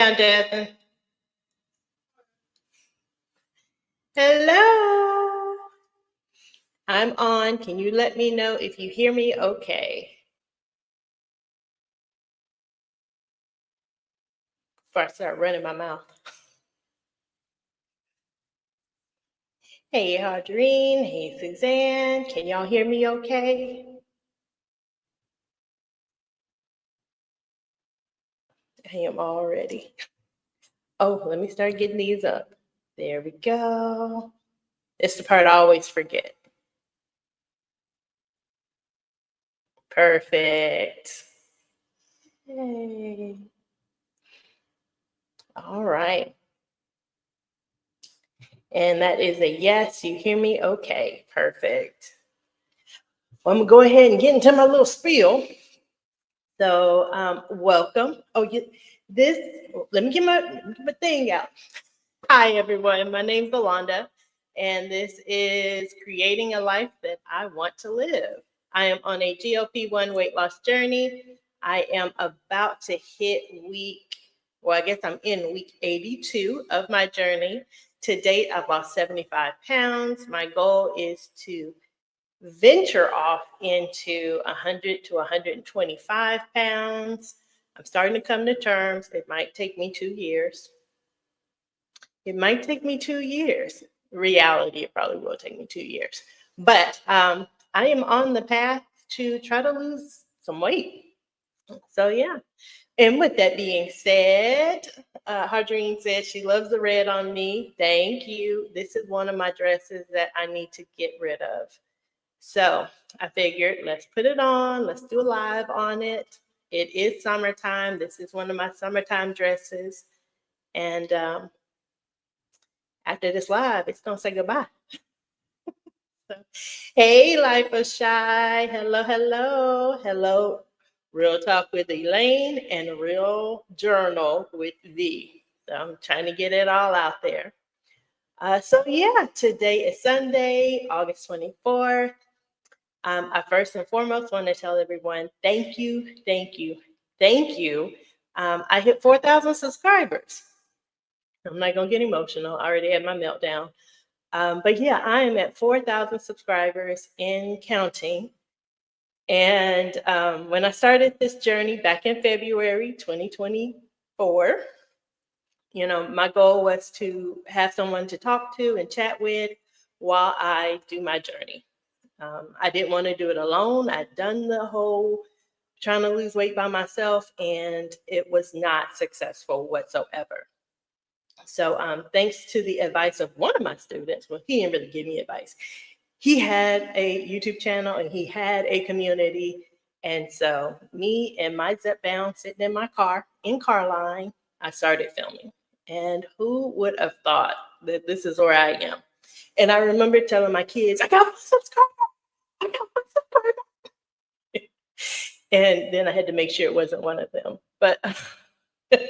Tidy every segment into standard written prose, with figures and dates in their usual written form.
Down, Jasmine. Hello. I'm on. Can you let me know if you hear me okay? Before I start running my mouth. Hey, Audrine. Hey, Suzanne. Can y'all hear me okay? I am all ready. Oh, let me start getting these up. There we go. It's the part I always forget. Perfect. Hey. All right. And that is a yes. You hear me? Okay. Perfect. Well, I'm going to go ahead and get into my little spiel. So, welcome. Let me get my thing out. Hi, everyone. My name's Allanda, and this is Creating a Life That I Want to Live. I am on a GLP-1 weight loss journey. I am about to hit I'm in week 82 of my journey. To date, I've lost 75 pounds. My goal is to venture off into 100 to 125 pounds. I'm starting to come to terms. It might take me 2 years. Reality, it probably will take me 2 years. But I am on the path to try to lose some weight. So, yeah. And with that being said, Hadreen said she loves the red on me. Thank you. This is one of my dresses that I need to get rid of. So I figured, let's put it on. Let's do a live on it. It is summertime. This is one of my summertime dresses. And after this live, it's going to say goodbye. So, hey, Life of Shy. Hello, hello. Hello. Real Talk with Elaine and Real Journal with V. So I'm trying to get it all out there. Today is Sunday, August 24th. I first and foremost want to tell everyone thank you, thank you, thank you. I hit 4,000 subscribers. I'm not going to get emotional. I already had my meltdown. I am at 4,000 subscribers and counting. And when I started this journey back in February 2024, my goal was to have someone to talk to and chat with while I do my journey. I didn't want to do it alone. I'd done the whole trying to lose weight by myself, and it was not successful whatsoever. So thanks to the advice of one of my students, well, he didn't really give me advice. He had a YouTube channel and he had a community. And so me and my Zep Bound sitting in my car in Carline, I started filming. And who would have thought that this is where I am? And I remember telling my kids, I got one subscriber. And then I had to make sure it wasn't one of them. But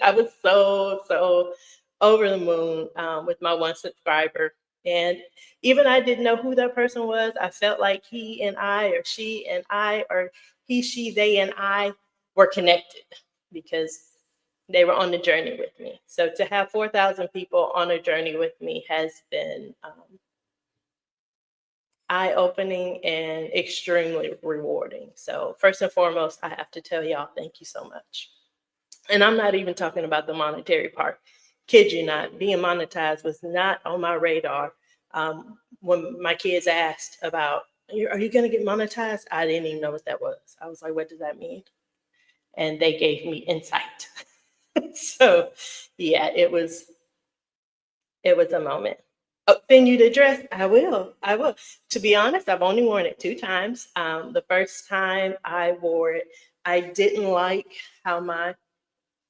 I was so over the moon with my one subscriber. And even I didn't know who that person was. I felt like he and I, or she and I, or he, she, they, and I were connected because they were on the journey with me. So to have 4,000 people on a journey with me has been eye-opening and extremely rewarding. So first and foremost, I have to tell y'all, thank you so much. And I'm not even talking about the monetary part. Kid you not, being monetized was not on my radar. When my kids asked about, are you going to get monetized? I didn't even know what that was. I was like, what does that mean? And they gave me insight. So yeah, it was a moment. Then you to dress, I will. To be honest, I've only worn it 2 times. The first time I wore it, I didn't like how my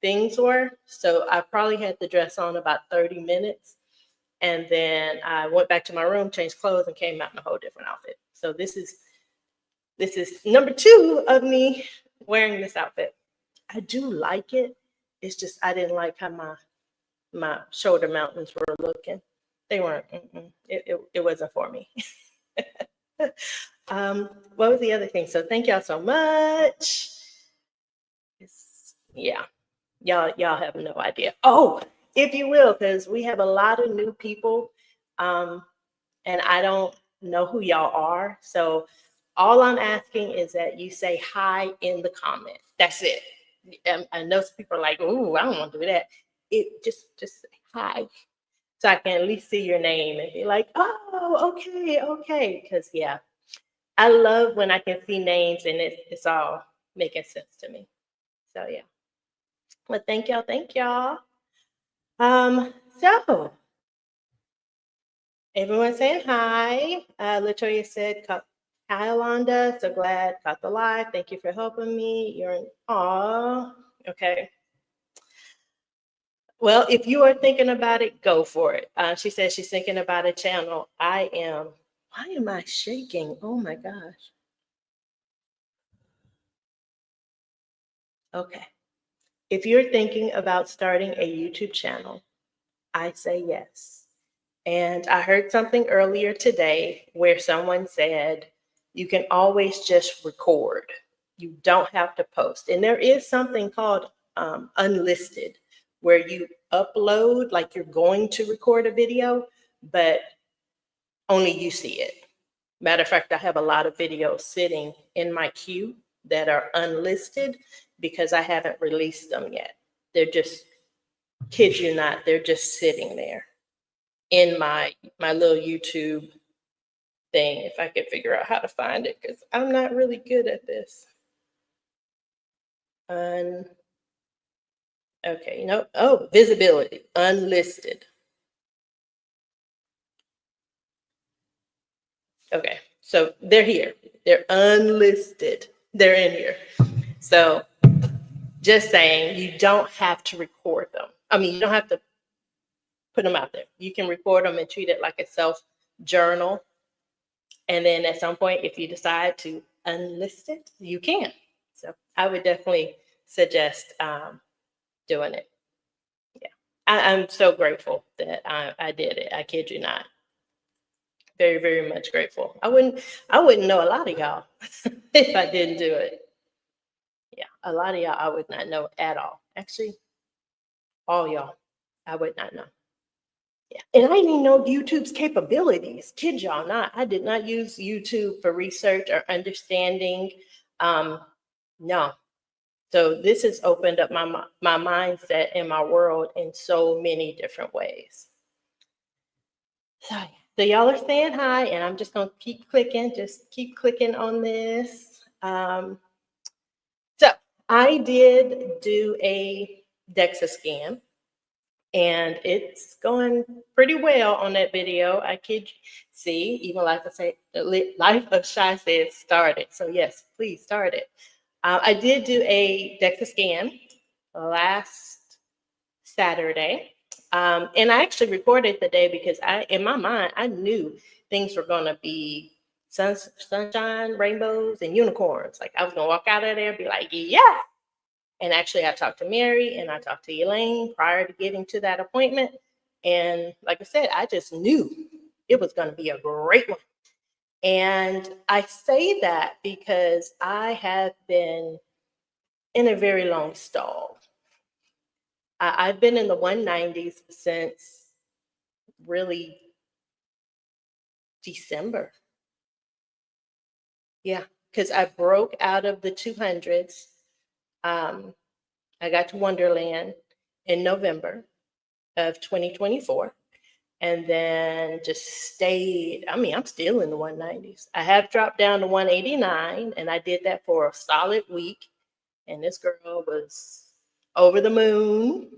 things were. So I probably had the dress on about 30 minutes. And then I went back to my room, changed clothes, and came out in a whole different outfit. So this is number 2 of me wearing this outfit. I do like it. It's just I didn't like how my shoulder mountains were looking. They weren't. It wasn't for me. What was the other thing? So thank y'all so much. Yeah. Y'all have no idea. Oh, if you will, because we have a lot of new people, and I don't know who y'all are. So all I'm asking is that you say hi in the comment. That's it. I know some people are like, "Ooh, I don't want to do that." It just say hi, so I can at least see your name and be like, "Oh, okay, okay." Because yeah, I love when I can see names and it's all making sense to me. So yeah. Well, thank y'all. Thank y'all. So everyone saying hi. Latoya said, hi, Allanda. So glad caught the live. Thank you for helping me. You're in awe. Okay. Well, if you are thinking about it, go for it. She says she's thinking about a channel. I am. Why am I shaking? Oh my gosh. Okay. If you're thinking about starting a YouTube channel, I say yes. And I heard something earlier today where someone said you can always just record. You don't have to post. And there is something called unlisted where you upload like you're going to record a video, but only you see it. Matter of fact, I have a lot of videos sitting in my queue that are unlisted because I haven't released them yet. They're just, kid you not, they're just sitting there in my little YouTube thing, if I could figure out how to find it, because I'm not really good at this. Okay, no, oh, visibility, unlisted. Okay, so they're here. They're unlisted. They're in here. So just saying, you don't have to record them. I mean, you don't have to put them out there. You can record them and treat it like a self journal. And then at some point, if you decide to unlist it, you can. So I would definitely suggest doing it. Yeah. I'm so grateful that I did it. I kid you not. Very, very much grateful. I wouldn't know a lot of y'all if I didn't do it. Yeah. A lot of y'all I would not know at all. Actually, all y'all, I would not know. Yeah. And I didn't even know YouTube's capabilities. Kid y'all not. I did not use YouTube for research or understanding. No. So this has opened up my mindset and my world in so many different ways. So y'all are saying hi, and I'm just gonna keep clicking. Just keep clicking on this. So I did do a DEXA scan, and it's going pretty well on that video. I kid you. See, even like I say, Life of Shy says started. So yes, please start it. I did do a DEXA scan last Saturday. And I actually recorded the day because in my mind, I knew things were going to be sunshine, rainbows, and unicorns. Like I was going to walk out of there and be like, yeah. And actually, I talked to Mary and I talked to Elaine prior to getting to that appointment. And like I said, I just knew it was going to be a great one. And I say that because I have been in a very long stall. I've been in the 190s since really December. Yeah, because I broke out of the 200s. I got to Wonderland in November of 2024 and then just stayed. I mean, I'm still in the 190s. I have dropped down to 189 and I did that for a solid week. And this girl was over the moon.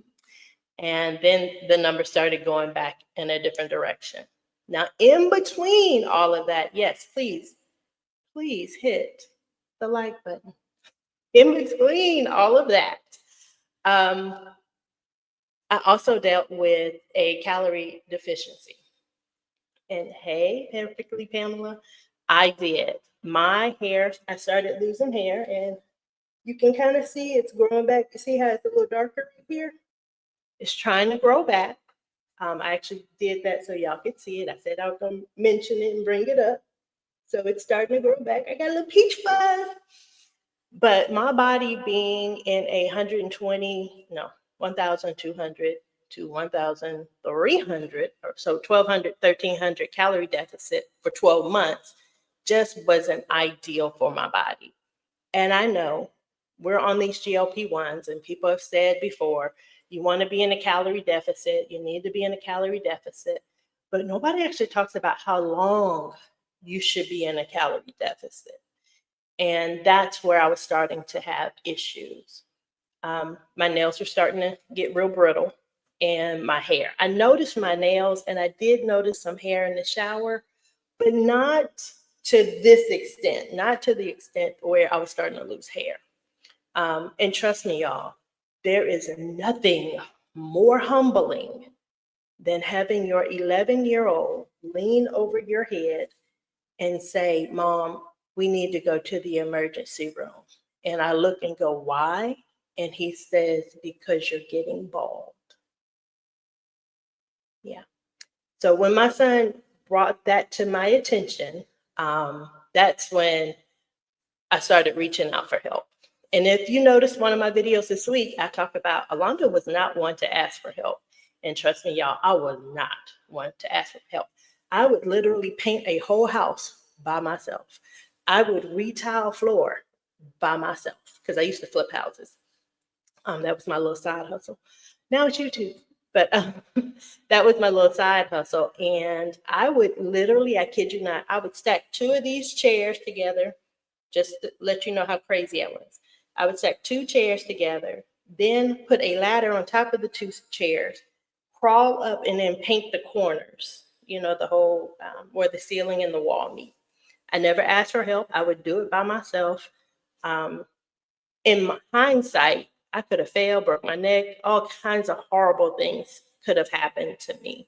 And then the number started going back in a different direction. Now, in between all of that, yes, please hit the like button. In between all of that, I also dealt with a calorie deficiency. And hey, perfectly Pamela, I did. My hair, I started losing hair, and you can kind of see it's growing back. You see how it's a little darker here? It's trying to grow back. I actually did that so y'all could see it. I said I was going to mention it and bring it up. So it's starting to grow back. I got a little peach fuzz. But my body being in a 120, no, 1,200 to 1,300, or so 1,200, 1,300 calorie deficit for 12 months just wasn't ideal for my body. And I know we're on these GLP-1s, and people have said before, you want to be in a calorie deficit, you need to be in a calorie deficit. But nobody actually talks about how long you should be in a calorie deficit. And that's where I was starting to have issues. My nails were starting to get real brittle, and my hair. I noticed my nails, and I did notice some hair in the shower, but not to this extent, not to the extent where I was starting to lose hair. And trust me, y'all, there is nothing more humbling than having your 11-year-old lean over your head and say, Mom, we need to go to the emergency room. And I look and go, why? And he says, because you're getting bald. Yeah. So when my son brought that to my attention, that's when I started reaching out for help. And if you notice one of my videos this week, I talk about Allanda was not one to ask for help. And trust me, y'all, I was not one to ask for help. I would literally paint a whole house by myself. I would retile floor by myself because I used to flip houses. That was my little side hustle. Now it's YouTube, but that was my little side hustle. And I would literally, I kid you not, I would stack two of these chairs together, just to let you know how crazy I was. I would stack two chairs together, then put a ladder on top of the two chairs, crawl up and then paint the corners, the whole where the ceiling and the wall meet. I never asked for help. I would do it by myself. In hindsight, I could have failed, broke my neck, all kinds of horrible things could have happened to me.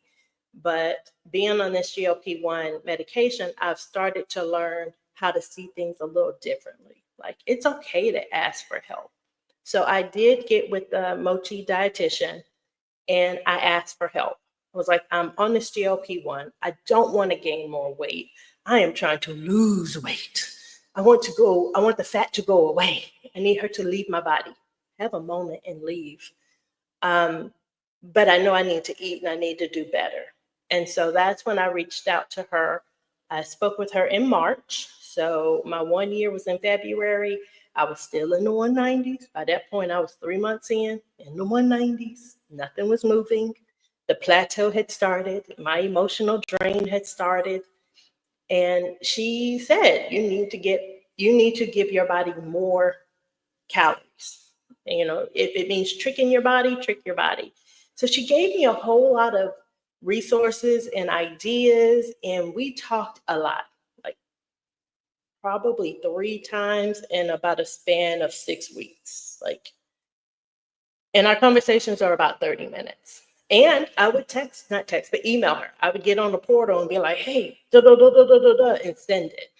But being on this GLP-1 medication, I've started to learn how to see things a little differently. Like, it's okay to ask for help. So I did get with the Mochi dietitian, and I asked for help. I was like, I'm on this GLP-1. I don't want to gain more weight. I am trying to lose weight. I want the fat to go away. I need her to leave my body, have a moment and leave. But I know I need to eat and I need to do better. And so that's when I reached out to her. I spoke with her in March. So my 1 year was in February. I was still in the 190s. By that point, I was 3 months in the 190s. Nothing was moving. The plateau had started. My emotional drain had started. And she said, you need to give your body more calories. If it means tricking your body, trick your body. So she gave me a whole lot of resources and ideas, and we talked a lot, like probably 3 times in about a span of 6 weeks. And our conversations are about 30 minutes. And I would not text, but email her. I would get on the portal and be like, hey, and send it.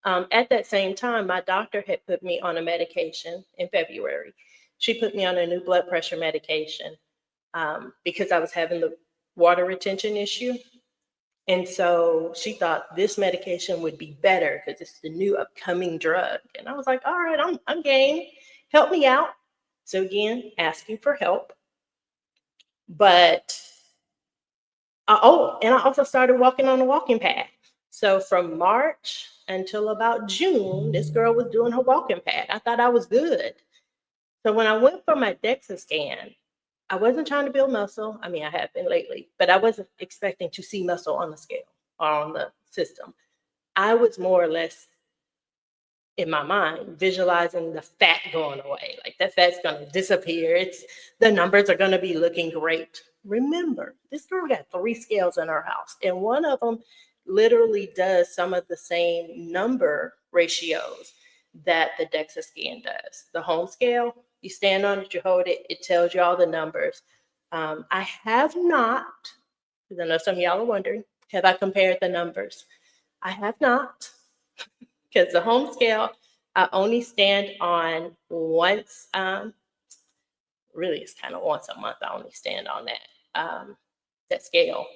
At that same time, my doctor had put me on a medication in February. She put me on a new blood pressure medication because I was having the water retention issue. And so she thought this medication would be better because it's the new upcoming drug. And I was like, all right, I'm game. Help me out. So again, asking for help. But, and I also started walking on a walking pad. So from March until about June, this girl was doing her walking pad. I thought I was good. So when I went for my DEXA scan, I wasn't trying to build muscle. I mean, I have been lately, but I wasn't expecting to see muscle on the scale or on the system. I was more or less, in my mind, visualizing the fat going away. Like, that fat's going to disappear. The numbers are going to be looking great. Remember, this girl got 3 scales in her house, and one of them literally does some of the same number ratios that the DEXA scan does. The home scale, you stand on it, you hold it, it tells you all the numbers. I have not, because I know some of y'all are wondering, have I compared the numbers? I have not, because the home scale, I only stand on once, really it's kind of once a month, I only stand on that scale.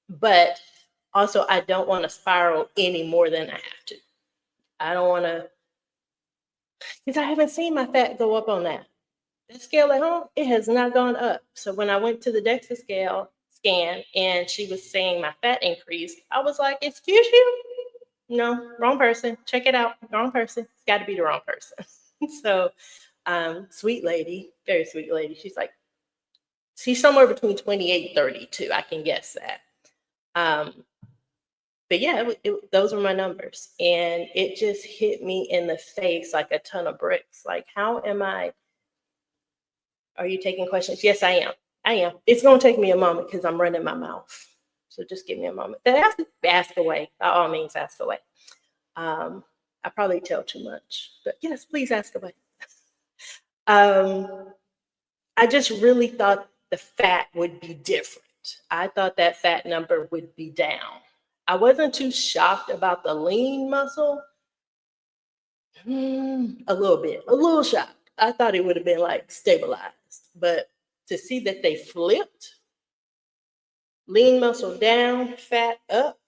But also, I don't want to spiral any more than I have to. I don't want to because I haven't seen my fat go up on that. That scale at home, it has not gone up. So when I went to the DEXA scale scan and she was saying my fat increase, I was like, excuse you? No, wrong person. Check it out. Wrong person. It's got to be the wrong person. So, sweet lady, very sweet lady. She's somewhere between 28 and 32. I can guess that. But yeah, those were my numbers. And it just hit me in the face like a ton of bricks. Like, how am I? Are you taking questions? Yes, I am. I am. It's going to take me a moment because I'm running my mouth. So just give me a moment. Ask away. By all means, ask away. I probably tell too much, but yes, please ask away. I just really thought the fat would be different. I thought that fat number would be down. I wasn't too shocked about the lean muscle. A little bit, a little shocked. I thought it would have been like stabilized, but to see that they flipped, lean muscle down, fat up,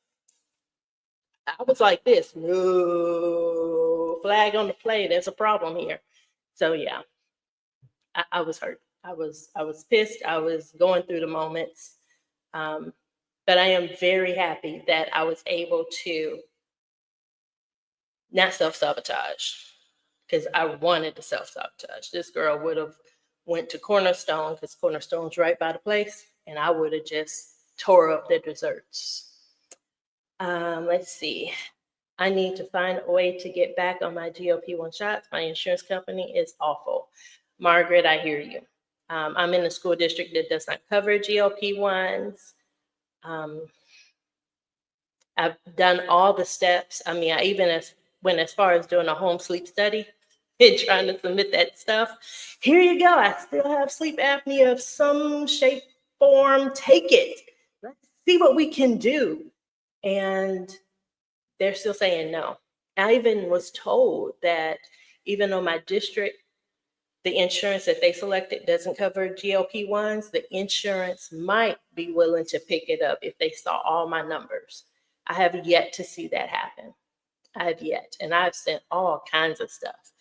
I was like this, no, flag on the play, there's a problem here. So yeah, I was hurt. I was pissed. I was going through the moments. But I am very happy that I was able to not self-sabotage, because I wanted to self-sabotage. This girl would have went to Cornerstone, because Cornerstone's right by the place, and I would have just tore up the desserts. Let's see. I need to find a way to get back on my GLP-1 shots. My insurance company is awful. Margaret, I hear you. I'm in a school district that does not cover GLP-1s. I've done all the steps. I mean, I even went as far as doing a home sleep study and trying to submit that stuff. Here you go. I still have sleep apnea of some shape, form. Take it. Let's see what we can do. And they're still saying no. I even was told that even though my district, the insurance that they selected doesn't cover GLP-1s, the insurance might be willing to pick it up if they saw all my numbers. I have yet to see that happen. I have yet. And I've sent all kinds of stuff.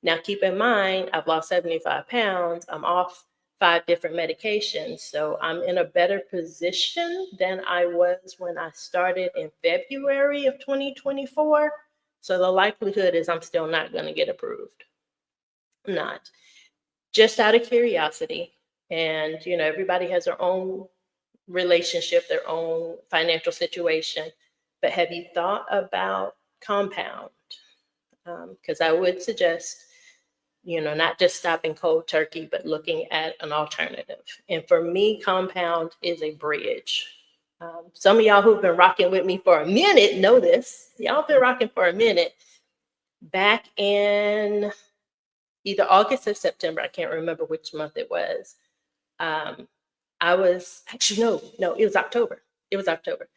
Now, keep in mind, I've lost 75 pounds. I'm off 5 different medications. So I'm in a better position than I was when I started in February of 2024. So the likelihood is I'm still not going to get approved. I'm not. Just out of curiosity. And, you know, everybody has their own relationship, their own financial situation. But have you thought about compound? Because I would suggest, you know, not just stopping cold turkey, but looking at an alternative. And for me, compound is a bridge. Some of y'all who've been rocking with me for a minute know this. Y'all been rocking for a minute. Back in either August or September, I can't remember which month it was. I was actually, no, it was October. It was October.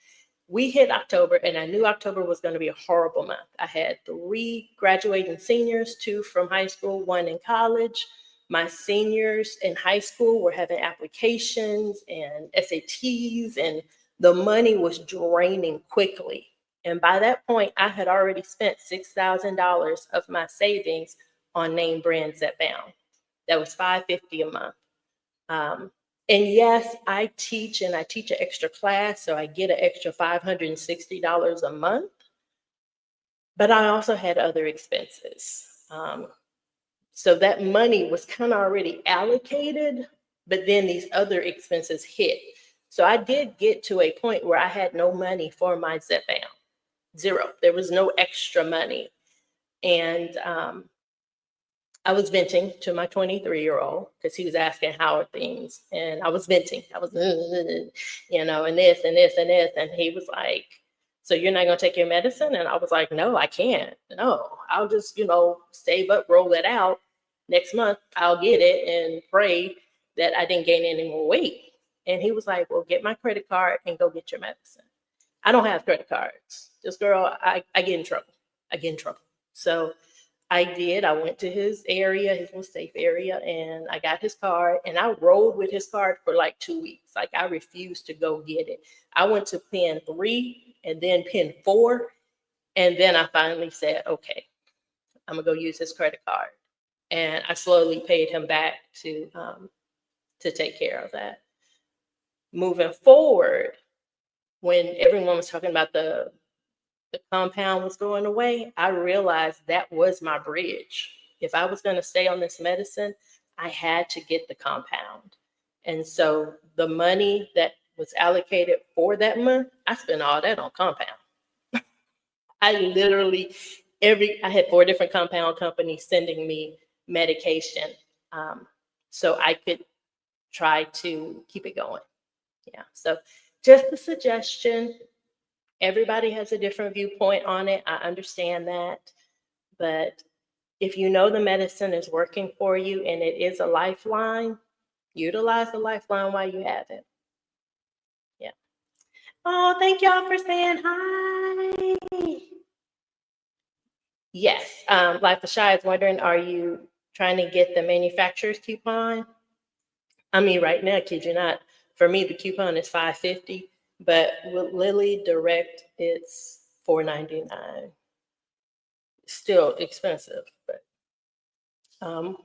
We hit October, and I knew October was going to be a horrible month. I had 3 graduating seniors, 2 from high school, 1 in college. My seniors in high school were having applications and SATs, and the money was draining quickly. And by that point, I had already spent $6,000 of my savings on name brand Zepbound. That was $550 a month. And yes, I teach an extra class, so I get an extra $560 a month. But I also had other expenses. So that money was kind of already allocated, but then these other expenses hit. So I did get to a point where I had no money for my Zepbound. Zero. There was no extra money. And I was venting to my 23-year-old because he was asking how are things, and I was venting. I was, you know, and this and this and this, and he was like, "So you're not gonna take your medicine?" And I was like, "No, I can't. No, I'll just, you know, save up, roll it out. Next month I'll get it and pray that I didn't gain any more weight." And he was like, "Well, get my credit card and go get your medicine." I don't have credit cards. This girl, I get in trouble. I get in trouble. So I did. I went to his area, his little safe area, and I got his card, and I rolled with his card for like 2 weeks. Like, I refused to go get it. I went to pin 3 and then pin 4. And then I finally said, okay, I'm gonna go use his credit card. And I slowly paid him back to take care of that. Moving forward, when everyone was talking about the compound was going away, I realized that was my bridge. If I was going to stay on this medicine, I had to get the compound. And so the money that was allocated for that month, I spent all that on compound. I literally, I had 4 different compound companies sending me medication, so I could try to keep it going. Yeah, so just a suggestion. Everybody has a different viewpoint on it. I understand that. But if you know the medicine is working for you and it is a lifeline, utilize the lifeline while you have it. Yeah. Oh, thank y'all for saying hi. Yes. Life of Shy is wondering, are you trying to get the manufacturer's coupon? I mean, right now, kid you not, for me, the coupon is $5.50, but with Lily Direct, it's $4.99. Still expensive, but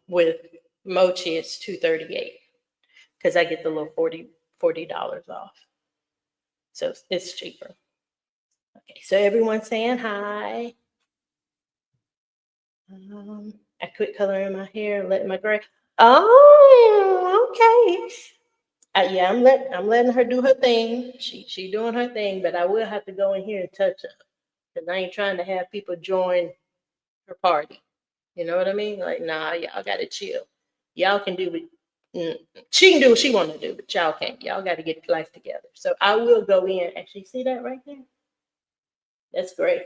with Mochi, it's $2.38 because I get the little $40 off. So it's cheaper. Okay, so everyone's saying hi. I quit coloring my hair and letting my gray. Oh, okay. Yeah, I'm letting her do her thing. She doing her thing, but I will have to go in here and touch up because I ain't trying to have people join her party. You know what I mean? Like, nah, y'all gotta chill. Y'all can do what she can do what she want to do, but y'all can't. Y'all got to get life together. So I will go in. Actually, see that right there? That's great.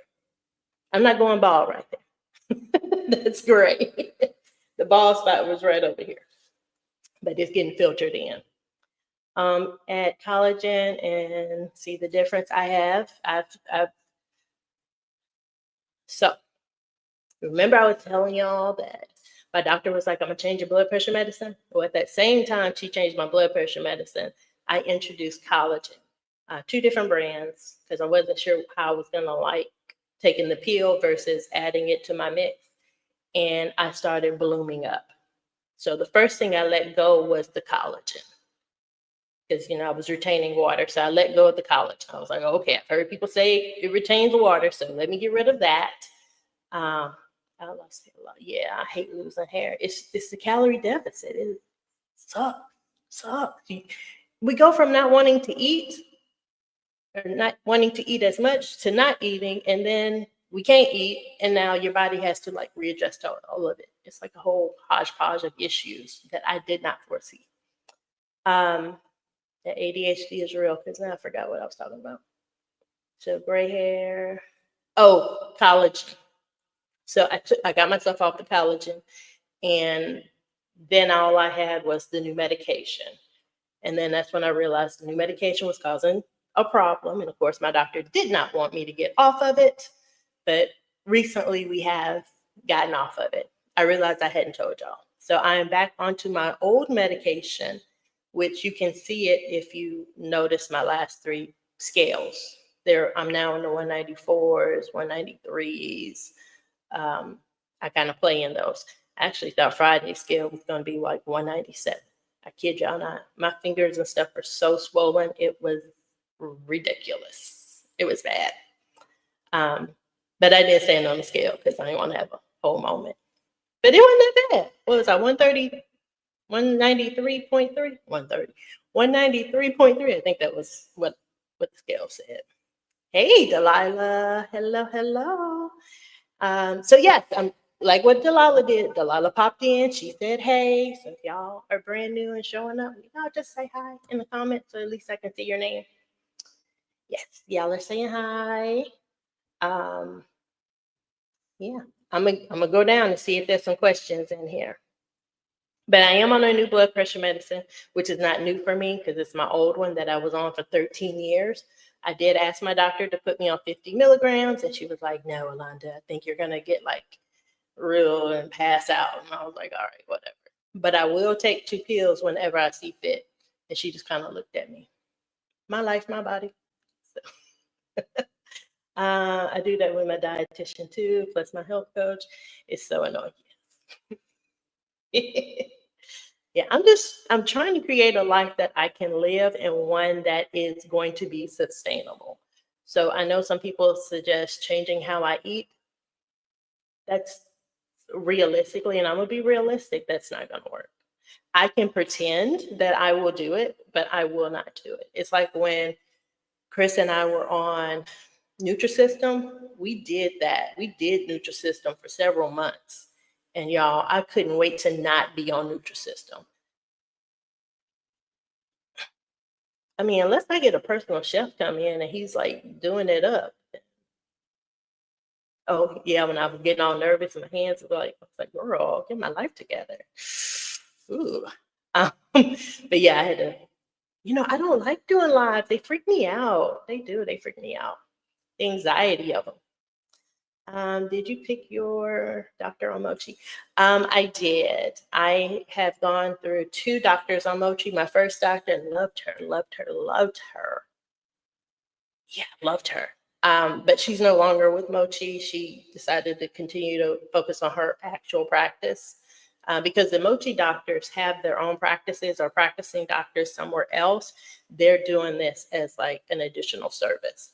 I'm not going bald right there. That's great. The bald spot was right over here, but it's getting filtered in. Add collagen and see the difference I have. So remember I was telling y'all that my doctor was like, I'm gonna change your blood pressure medicine. Well, at that same time she changed my blood pressure medicine, I introduced collagen, 2 different brands, because I wasn't sure how I was gonna like taking the pill versus adding it to my mix. And I started blooming up. So the first thing I let go was the collagen, because I was retaining water. So I let go of the collagen. I was like, okay, I've heard people say it retains water, so let me get rid of that. I lost a lot. Yeah, I hate losing hair. It's the calorie deficit. It sucks. We go from not wanting to eat or not wanting to eat as much to not eating, and then we can't eat, and now your body has to like readjust to all of it. It's like a whole hodgepodge of issues that I did not foresee. The ADHD is real, because now I forgot what I was talking about. So gray hair. Oh, collagen. So I got myself off the collagen, and then all I had was the new medication. And then that's when I realized the new medication was causing a problem. And of course, my doctor did not want me to get off of it. But recently we have gotten off of it. I realized I hadn't told y'all. So I am back onto my old medication, which you can see it if you notice my last 3 scales. I'm now in the 194s, 193s. I kind of play in those. I actually thought Friday's scale was going to be like 197. I kid y'all not. My fingers and stuff are so swollen. It was ridiculous. It was bad. But I did stand on the scale because I didn't want to have a whole moment. But it wasn't that bad. What was I, 130, 193.3? 130. 193.3. I think that was what the scale said. Hey, Delilah. Hello. So yes, I'm like what Delilah did. Delilah popped in. She said, hey. So if y'all are brand new and showing up, y'all just say hi in the comments so at least I can see your name. Yes, y'all are saying hi. Yeah, I'm gonna go down and see if there's some questions in here. But I am on a new blood pressure medicine, which is not new for me because it's my old one that I was on for 13 years. I did ask my doctor to put me on 50 milligrams, and she was like, no, Allanda, I think you're gonna get like real and pass out. And I was like, all right, whatever. But I will take 2 pills whenever I see fit. And she just kind of looked at me. My life, my body. So. I do that with my dietitian too, plus my health coach. It's so annoying. Yeah, I'm trying to create a life that I can live and one that is going to be sustainable. So I know some people suggest changing how I eat. That's realistically, and I'm gonna be realistic, that's not gonna work. I can pretend that I will do it, but I will not do it. It's like when Chris and I were on Nutrisystem, we did that. We did Nutrisystem for several months. And y'all, I couldn't wait to not be on Nutrisystem. I mean, unless I get a personal chef come in and he's like doing it up. Oh yeah, when I was getting all nervous, my hands were like, I was like, girl, get my life together. Ooh. But yeah, I had to, I don't like doing live. They freak me out. They do, they freak me out. The anxiety of them. Did you pick your doctor on Mochi? I did. I have gone through 2 doctors on Mochi. My first doctor, loved her, loved her, loved her. Yeah, loved her. But she's no longer with Mochi. She decided to continue to focus on her actual practice because the Mochi doctors have their own practices or practicing doctors somewhere else. They're doing this as like an additional service.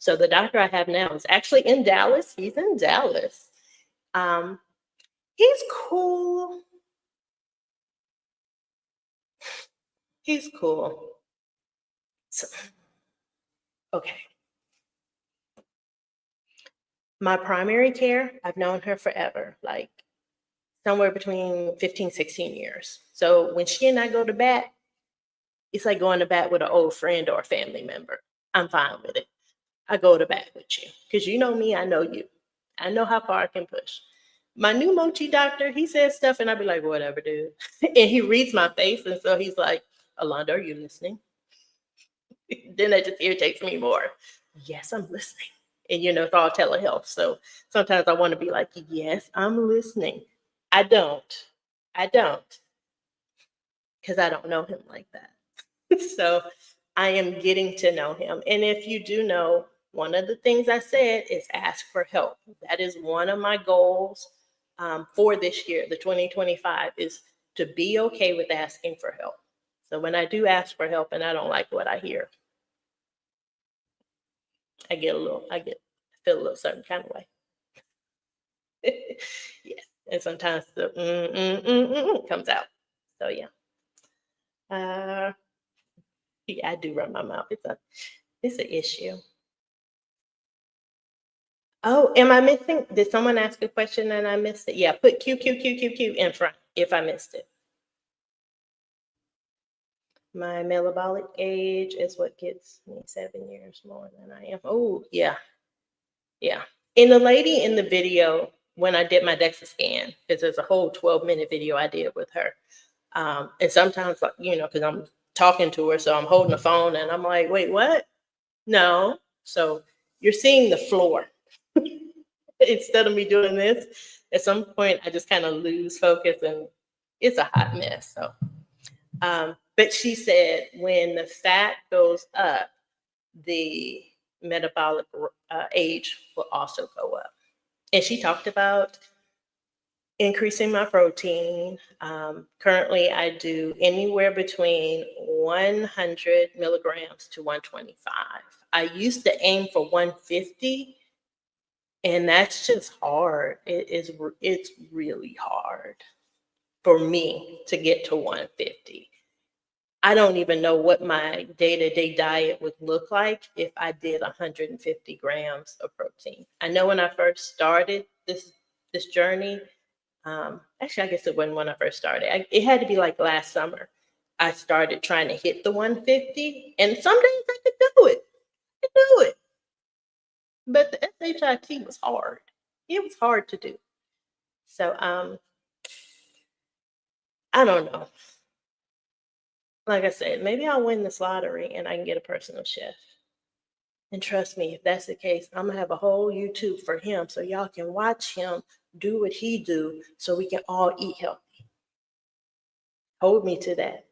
So the doctor I have now is actually in Dallas. He's in Dallas. Um, he's cool. He's cool. So, okay. My primary care, I've known her forever, like somewhere between 15, 16 years. So when she and I go to bat, it's like going to bat with an old friend or a family member. I'm fine with it. I go to bat with you because you know me, I know you. I know how far I can push. My new Mochi doctor, he says stuff and I'd be like, whatever, dude. And he reads my face. And so he's like, Allanda, are you listening? Then that just irritates me more. Yes, I'm listening. And it's all telehealth. So sometimes I want to be like, yes, I'm listening. I don't. I don't. Because I don't know him like that. So I am getting to know him. And if you do know, one of the things I said is ask for help. That is one of my goals for this year, the 2025, is to be okay with asking for help. So when I do ask for help and I don't like what I hear, I feel a little certain kind of way. Yes. And sometimes the comes out. So yeah. Uh, yeah, I do run my mouth. It's an issue. Oh, am I missing? Did someone ask a question and I missed it? Yeah, put Q Q Q Q Q in front if I missed it. My metabolic age is what gets me 7 years more than I am. Oh, yeah, yeah. And the lady in the video, when I did my DEXA scan, because there's a whole 12-minute video I did with her. And sometimes, like, because I'm talking to her, so I'm holding the phone and I'm like, wait, what? No. So you're seeing the floor. Instead of me doing this, at some point I just kind of lose focus and it's a hot mess. So, but she said when the fat goes up, the metabolic age will also go up. And she talked about increasing my protein. Currently, I do anywhere between 100 milligrams to 125. I used to aim for 150, and that's just hard. It's really hard for me to get to 150. I don't even know what my day-to-day diet would look like if I did 150 grams of protein. I know when I first started this journey, actually, I guess it wasn't when I first started. It had to be like last summer. I started trying to hit the 150, and some days I could do it. I could do it. But the SHIT was hard. It was hard to do. So I don't know. Like I said, maybe I'll win this lottery and I can get a personal chef. And trust me, if that's the case, I'm gonna have a whole YouTube for him so y'all can watch him do what he do so we can all eat healthy. Hold me to that.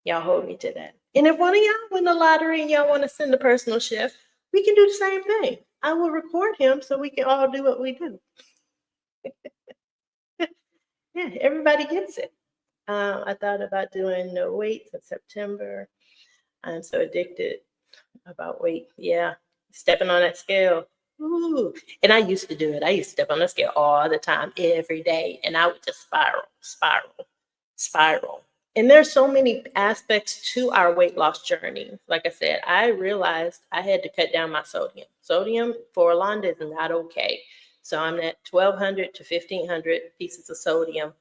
Y'all hold me to that. And if one of y'all win the lottery and y'all want to send a personal chef, We can do the same thing. I will record him so we can all do what we do. Yeah, everybody gets it. I thought about doing no weights in September. I'm so addicted about weight. Yeah, stepping on that scale. Ooh. And I used to do it. I used to step on the scale all the time, every day, and I would just spiral. And there's so many aspects to our weight loss journey. Like I said, I realized I had to cut down my sodium. Sodium for Allanda is not okay. So I'm at 1,200 to 1,500 pieces of sodium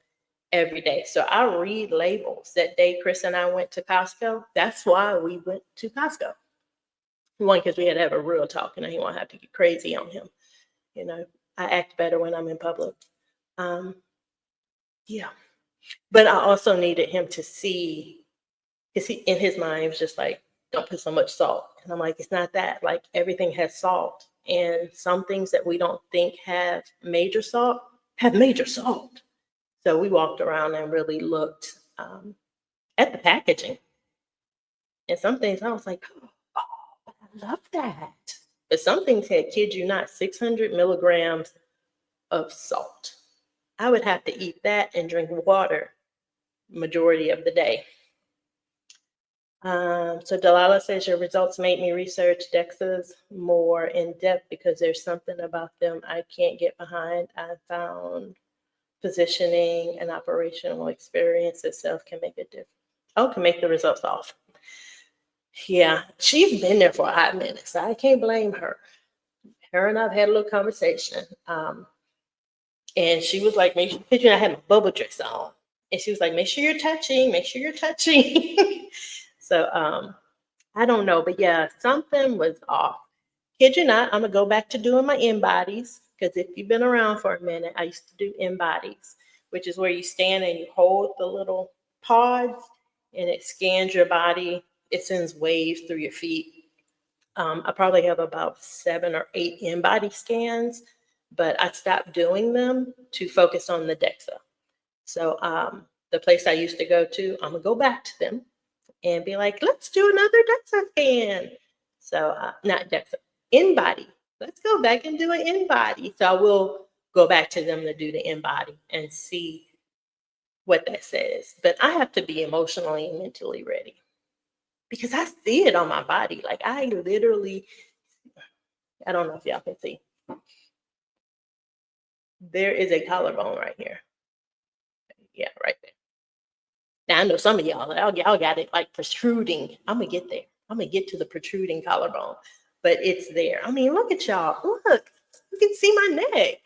every day. So I read labels. That day Chris and I went to Costco, that's why we went to Costco. One, because we had to have a real talk and I didn't want to have to get crazy on him. You know, I act better when I'm in public. Um, yeah. But I also needed him to see, because he, in his mind, he was just like, don't put so much salt. And I'm like, it's not that. Like, everything has salt. And some things that we don't think have major salt have major salt. So we walked around and really looked at the packaging. And some things I was like, oh, I love that. But some things had, kid you not, 600 milligrams of salt. I would have to eat that and drink water majority of the day. So Delilah says your results made me research DEXAs more in depth because there's something about them I can't get behind. I found positioning and operational experience itself can make a difference. Oh, can make the results off. Yeah, she's been there for a hot minute, so I can't blame her. Her and I've had a little conversation. And she was like, make sure I had my bubble dress on. And she was like, make sure you're touching, make sure you're touching. So I don't know, but yeah, something was off. Kid you not, I'm gonna go back to doing my in-bodies, because if you've been around for a minute, I used to do in-bodies, which is where you stand and you hold the little pods and it scans your body. It sends waves through your feet. I probably have about 7 or 8 in-body scans, but I stopped doing them to focus on the DEXA. So the place I used to go to, I'm gonna go back to them and be like, let's do another DEXA scan. So not DEXA, in-body. Let's go back and do an in-body. So I will go back to them to do the in-body and see what that says. But I have to be emotionally and mentally ready because I see it on my body. Like I literally, I don't know if y'all can see. There is a collarbone right here. Yeah, right there. Now I know some of y'all got it like protruding. I'm gonna get there. I'm gonna get to the protruding collarbone, but it's there. I mean, look at y'all. Look, you can see my neck.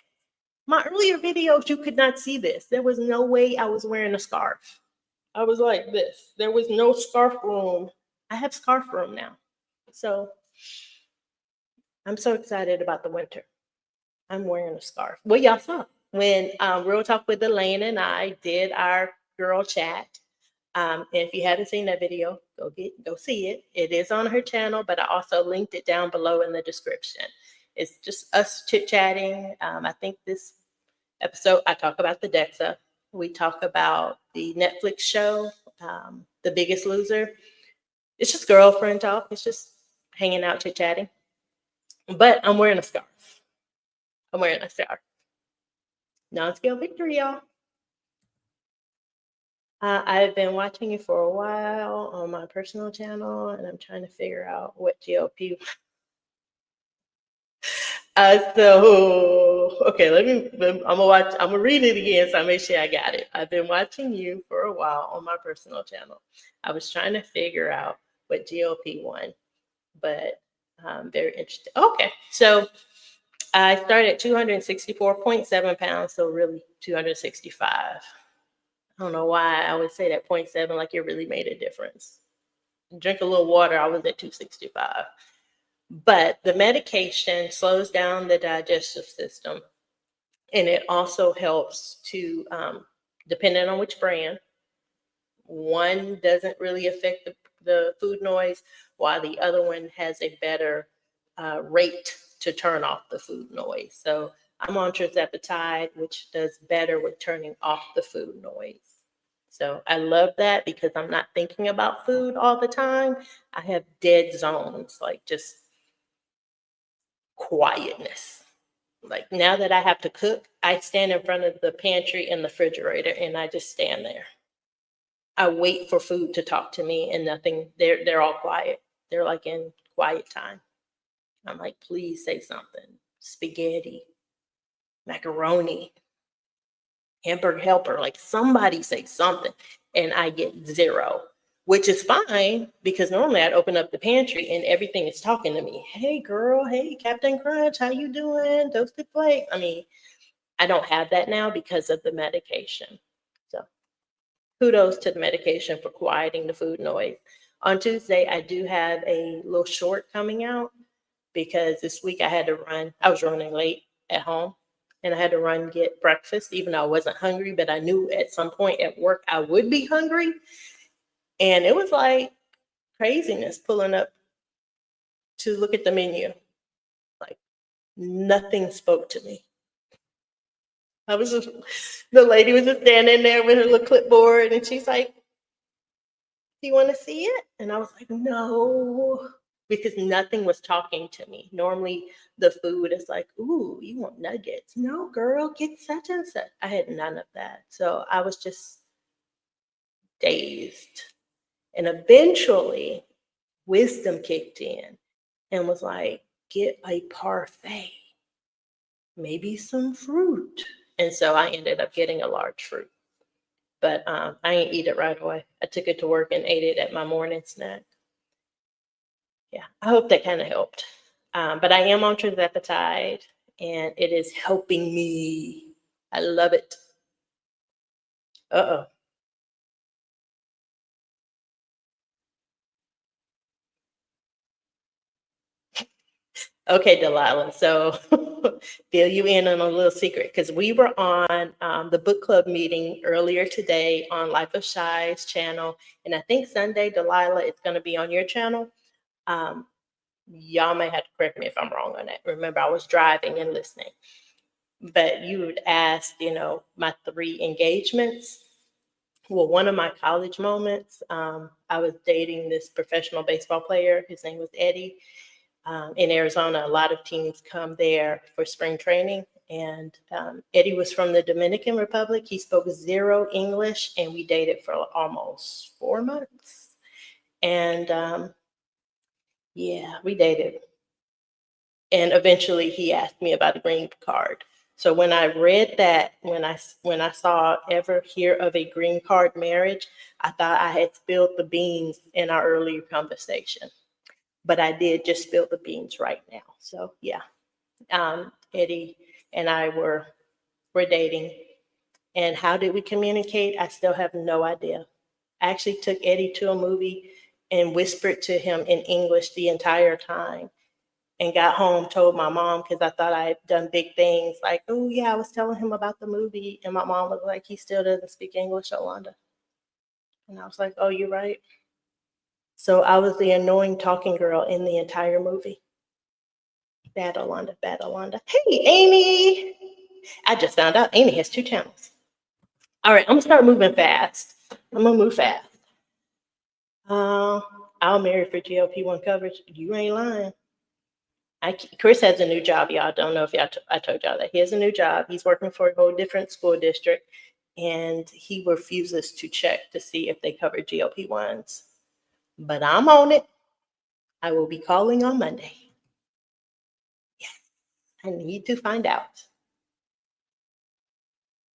My earlier videos, you could not see this. There was no way I was wearing a scarf. I was like this. There was no scarf room. I have scarf room now. So I'm so excited about the winter. I'm wearing a scarf. Well, y'all saw when Real Talk with Elaine and I did our girl chat. And if you haven't seen that video, go see it. It is on her channel, but I also linked it down below in the description. It's just us chit-chatting. I think this episode, I talk about the DEXA. We talk about the Netflix show, The Biggest Loser. It's just girlfriend talk. It's just hanging out, chit-chatting. But I'm wearing a scarf. I'm wearing a scarf. Non-scale victory, y'all. I've been watching you for a while on my personal channel, and I'm trying to figure out what GLP. Okay, I'm gonna watch. I'm gonna read it again, so I make sure I got it. I've been watching you for a while on my personal channel. I was trying to figure out what GLP-1, but very interesting. Okay, so I started at 264.7 pounds, so really 265. I don't know why I would say that 0.7 like it really made a difference. Drink a little water, I was at 265. But the medication slows down the digestive system, and it also helps to, depending on which brand, one doesn't really affect the food noise, while the other one has a better rate to turn off the food noise. So I'm on Tirzepatide, which does better with turning off the food noise. So I love that because I'm not thinking about food all the time. I have dead zones, like just quietness. Like now that I have to cook, I stand in front of the pantry and the refrigerator and I just stand there. I wait for food to talk to me and nothing, they're all quiet. They're like in quiet time. I'm like, please say something. Spaghetti, macaroni, hamburger helper, like somebody say something. And I get zero, which is fine because normally I'd open up the pantry and everything is talking to me. Hey girl, hey Captain Crunch, how you doing? Toasted flakes. I mean, I don't have that now because of the medication. So kudos to the medication for quieting the food noise. On Tuesday, I do have a little short coming out because this week I was running late at home and I had to run get breakfast, even though I wasn't hungry, but I knew at some point at work I would be hungry. And it was like craziness pulling up to look at the menu. Like nothing spoke to me. The lady was just standing there with her little clipboard and she's like, do you want to see it? And I was like, no, because nothing was talking to me. Normally the food is like, ooh, you want nuggets? No, girl, get such and such. I had none of that. So I was just dazed. And eventually wisdom kicked in and was like, get a parfait, maybe some fruit. And so I ended up getting a large fruit. But I didn't eat it right away. I took it to work and ate it at my morning snack. Yeah, I hope that kind of helped. But I am on Tirzepatide, and it is helping me. I love it. Uh-oh. Okay, Delilah. So fill you in on a little secret because we were on the book club meeting earlier today on Life of Shy's channel. And I think Sunday, Delilah, it's going to be on your channel. Y'all may have to correct me if I'm wrong on that. Remember, I was driving and listening. But you would ask, my 3 engagements. Well, one of my college moments, I was dating this professional baseball player. His name was Eddie. In Arizona, a lot of teams come there for spring training. And Eddie was from the Dominican Republic. He spoke 0 English, and we dated for almost 4 months. And yeah, we dated. And eventually he asked me about a green card. So when I read that, when I saw ever hear of a green card marriage, I thought I had spilled the beans in our earlier conversation. But I did just spill the beans right now. So yeah, Eddie and I were dating. And how did we communicate? I still have no idea. I actually took Eddie to a movie and whispered to him in English the entire time. And got home, told my mom, because I thought I had done big things like, oh, yeah, I was telling him about the movie. And my mom was like, he still doesn't speak English, Allanda. And I was like, oh, you're right. So I was the annoying talking girl in the entire movie. Bad Allanda, bad Allanda. Hey, Amy. I just found out Amy has 2 channels. All right, I'm going to start moving fast. I'm going to move fast. I'll marry for GLP-1 coverage. You ain't lying. Chris has a new job, y'all. Don't know if I told y'all that. He has a new job. He's working for a whole different school district, and he refuses to check to see if they cover GLP-1s. But I'm on it. I will be calling on Monday. Yes, I need to find out.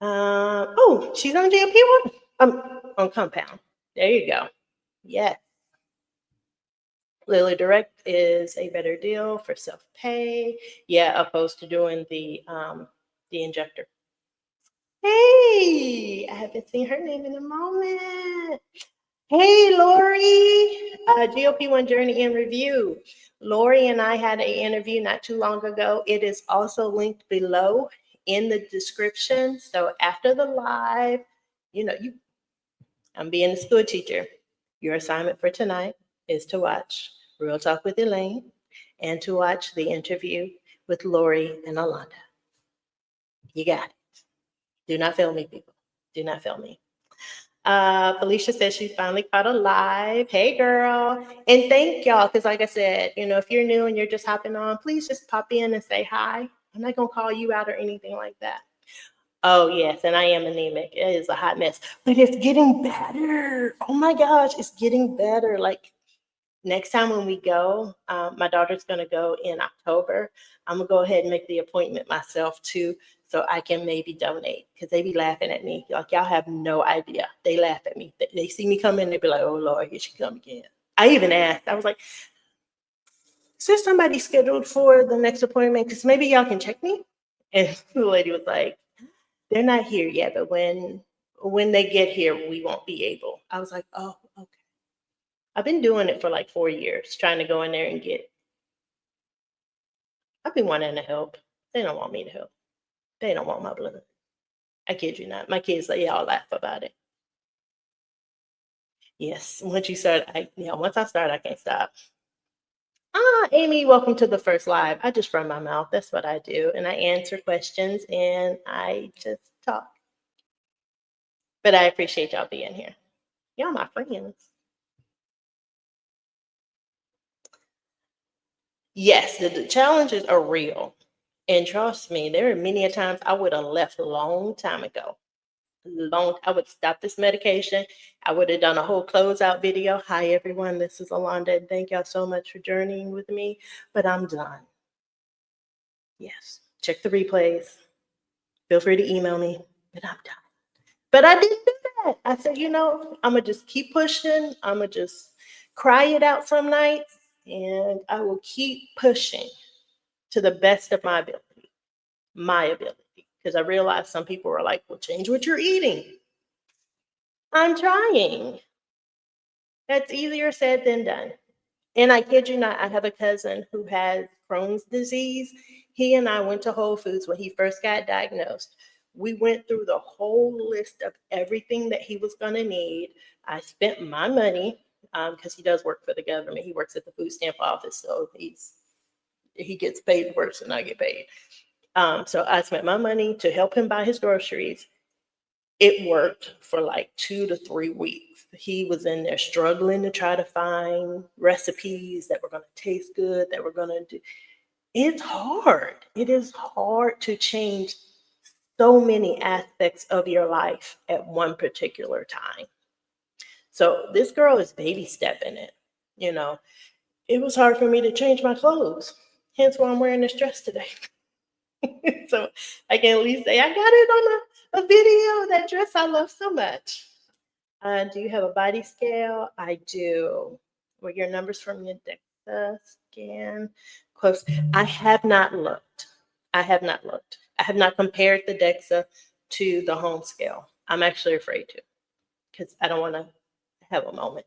Oh, she's on GLP-1? On compound. There you go. Yes. Lily Direct is a better deal for self-pay. Yeah, opposed to doing the injector. Hey, I haven't seen her name in a moment. Hey, Lori, GLP-1 Journey in Review. Lori and I had an interview not too long ago. It is also linked below in the description. So after the live, I'm being a school teacher. Your assignment for tonight is to watch Real Talk with Elaine and to watch the interview with Lori and Allanda. You got it. Do not fail me, people. Do not fail me. Felicia says she finally caught a live. Hey, girl. And thank y'all, because like I said, if you're new and you're just hopping on, please just pop in and say hi. I'm not going to call you out or anything like that. Oh, yes, and I am anemic. It is a hot mess, but it's getting better. Oh my gosh, it's getting better. Like next time when we go, my daughter's going to go in October. I'm going to go ahead and make the appointment myself too, so I can maybe donate, because they be laughing at me. Like, y'all have no idea. They laugh at me. They see me come in, they be like, oh, Lord, here she come again. I even asked, I was like, is there somebody scheduled for the next appointment? Because maybe y'all can check me. And the lady was like, they're not here yet, but when they get here, we won't be able. I was like, oh, okay. I've been doing it for like 4 years, trying to go in there and get. I've been wanting to help. They don't want me to help. They don't want my blood. I kid you not. My kids, they all laugh about it. Yes, once you start, once I start, I can't stop. Amy, welcome to the first live. I just run my mouth. That's what I do. And I answer questions and I just talk. But I appreciate y'all being here. Y'all my friends. Yes, the challenges are real. And trust me, there are many a times I would have left a long time ago. I would stop this medication. I would have done a whole closeout video. Hi everyone, this is Allanda, and thank y'all so much for journeying with me. But I'm done. Yes. Check the replays. Feel free to email me, but I'm done. But I didn't do that. I said, I'm gonna just keep pushing. I'm gonna just cry it out some nights, and I will keep pushing to the best of my ability. Because I realized some people were like, well, change what you're eating. I'm trying. That's easier said than done. And I kid you not, I have a cousin who has Crohn's disease. He and I went to Whole Foods when he first got diagnosed. We went through the whole list of everything that he was going to need. I spent my money because he does work for the government. He works at the food stamp office, so he gets paid worse than I get paid. So I spent my money to help him buy his groceries. It worked for like 2 to 3 weeks. He was in there struggling to try to find recipes that were going to taste good, that were going to do. It's hard. It is hard to change so many aspects of your life at one particular time. So this girl is baby stepping it. It was hard for me to change my clothes. Hence why I'm wearing this dress today. So I can at least say I got it on a video, that dress I love so much. Do you have a body scale? I do. Were your numbers from your DEXA scan close? I have not looked. I have not looked. I have not compared the DEXA to the home scale. I'm actually afraid to, because I don't want to have a moment.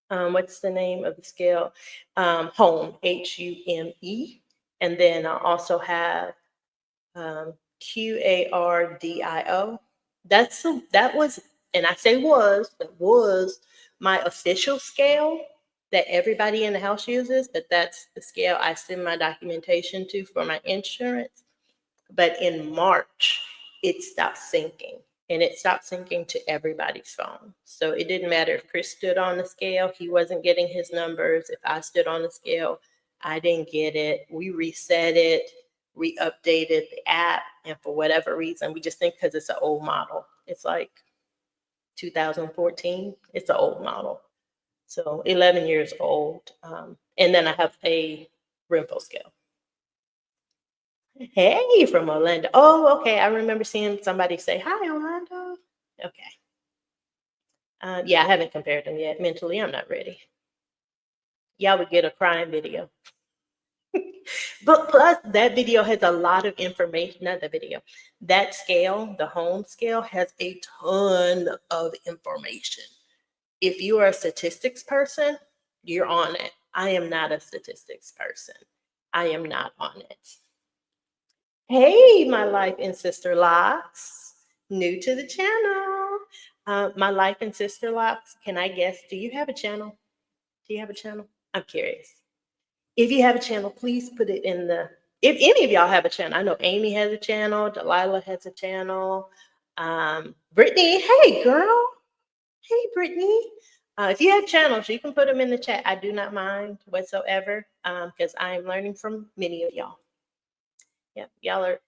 What's the name of the scale? Home, HUME. And then I also have QARDIO. That was, and I say that was my official scale that everybody in the house uses, but that's the scale I send my documentation to for my insurance. But in March, it stopped syncing, and it stopped syncing to everybody's phone. So it didn't matter if Chris stood on the scale, he wasn't getting his numbers. If I stood on the scale, I didn't get it. We reset it, we updated the app, and for whatever reason, we just think because it's an old model. It's like 2014. It's an old model. So 11 years old. And then I have a Rimpo scale. Hey, from Allanda. Oh, okay. I remember seeing somebody say, hi, Orlando. Okay. Yeah, I haven't compared them yet. Mentally, I'm not ready. Y'all would get a crying video. But plus, that video has a lot of information. Not the video. That scale, the home scale, has a ton of information. If you are a statistics person, you're on it. I am not a statistics person. I am not on it. Hey, my life and sister locks, new to the channel. My life and sister locks, can I guess, do you have a channel? Do you have a channel? I'm curious. If you have a channel, please put it in if any of y'all have a channel. I know Amy has a channel, Delilah has a channel. Brittany, hey girl. Hey Brittany. If you have channels, you can put them in the chat. I do not mind whatsoever because I am learning from many of y'all. Yeah, y'all are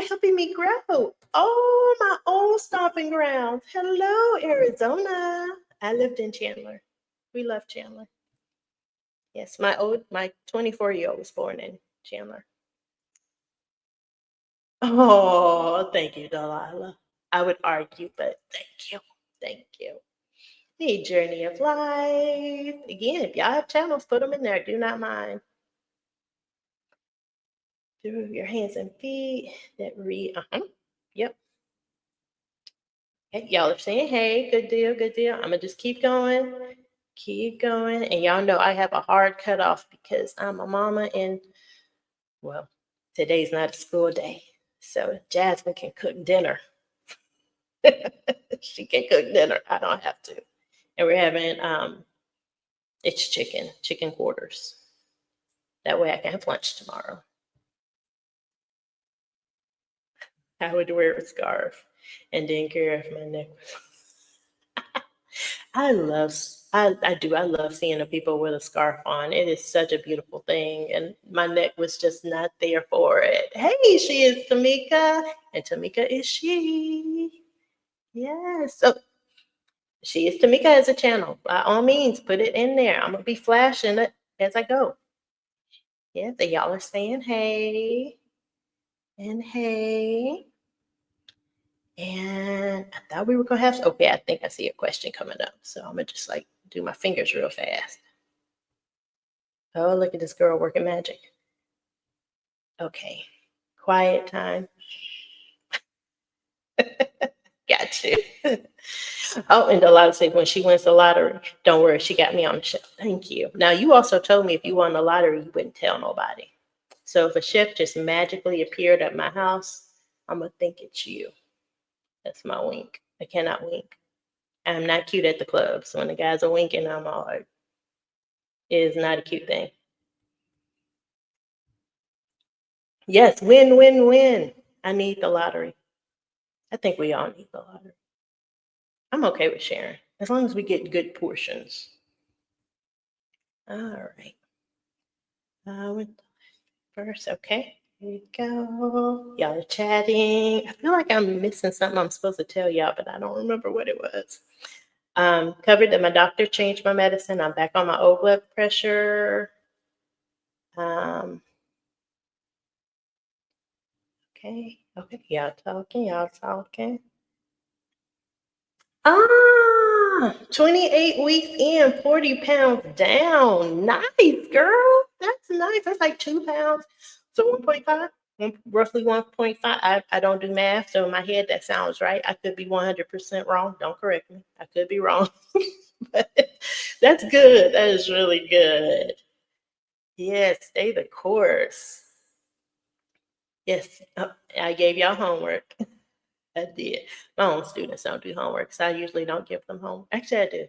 helping me grow. Oh, my own stomping grounds. Hello, Arizona. I lived in Chandler. We love Chandler. Yes, my 24-year-old was born in Chandler. Oh, thank you, Delilah. I would argue, but thank you. Thank you. Hey, Journey of Life. Again, if y'all have channels, put them in there. Do not mind. Through your hands and feet that read. Yep. Okay, y'all are saying, hey, good deal, good deal. I'm going to just keep going. Keep going. And y'all know I have a hard cutoff because I'm a mama and, well, today's not a school day. So Jasmine can cook dinner. She can cook dinner. I don't have to. And we're having it's chicken quarters. That way I can have lunch tomorrow. I would wear a scarf and then care if my neck was. I love seeing the people with a scarf on. It is such a beautiful thing. And my neck was just not there for it. Hey, she is Tamika. And Tamika is she. Yes. So she is Tamika as a channel. By all means, put it in there. I'm gonna be flashing it as I go. Yeah, so y'all are saying hey and hey. And I thought we were gonna have, okay, I think I see a question coming up. So I'm gonna just like do my fingers real fast. Oh, look at this girl working magic. Okay, quiet time. Got you. Oh, and Delilah said when she wins the lottery, don't worry, she got me on the show. Thank you. Now, you also told me if you won the lottery, you wouldn't tell nobody. So if a chef just magically appeared at my house, I'm gonna think it's you. That's my wink. I cannot wink. I'm not cute at the club. So when the guys are winking, I'm all like, it is not a cute thing. Yes, win, win, win. I need the lottery. I think we all need the lottery. I'm okay with sharing as long as we get good portions. All right. With first, okay. Here we go. Y'all are chatting. I feel like I'm missing something I'm supposed to tell y'all, but I don't remember what it was. Covered that my doctor changed my medicine. I'm back on my old blood pressure. Okay. Y'all talking. 28 weeks in, 40 pounds down. Nice, girl. That's nice. That's like 2 pounds. So 1.5, roughly 1.5. I don't do math, so in my head that sounds right. I could be 100% wrong. Don't correct me. I could be wrong. But that's good. That is really good. Yes, stay the course. Yes, I gave y'all homework. I did. My own students don't do homework, so I usually don't give them homework. Actually, I do.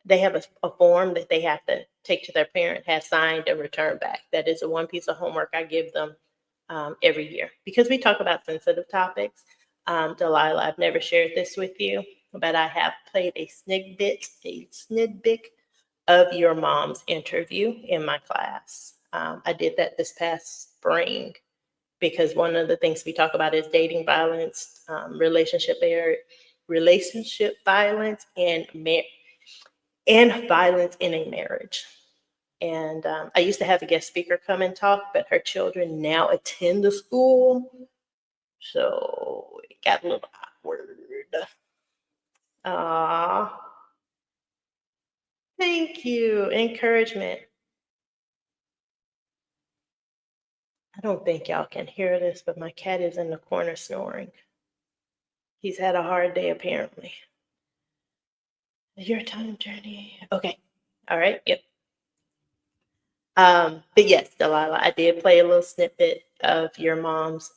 They have a form that they have to take to their parent, have signed, and return back. That is the one piece of homework I give them every year because we talk about sensitive topics. Delilah, I've never shared this with you, but I have played a snippet of your mom's interview in my class. I did that this past spring because one of the things we talk about is dating violence, relationship violence, and violence in a marriage. And I used to have a guest speaker come and talk, but her children now attend the school, so it got a little awkward. Thank you. Encouragement. I don't think y'all can hear this, but my cat is in the corner snoring. He's had a hard day, apparently. Your time journey. Okay. All right. Yep. But yes, Delilah, I did play a little snippet of your mom's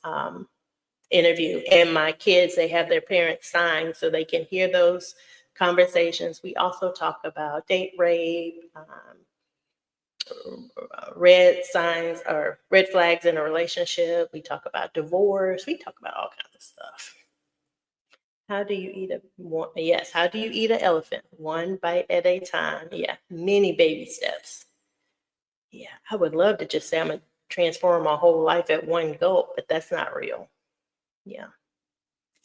interview, and my kids, they have their parents sign so they can hear those conversations. We also talk about date rape, red signs or red flags in a relationship. We talk about divorce. We talk about all kinds of stuff. How do you eat yes, how do you eat an elephant? One bite at a time. Yeah, many baby steps. Yeah, I would love to just say I'm gonna transform my whole life at one gulp, but that's not real. Yeah.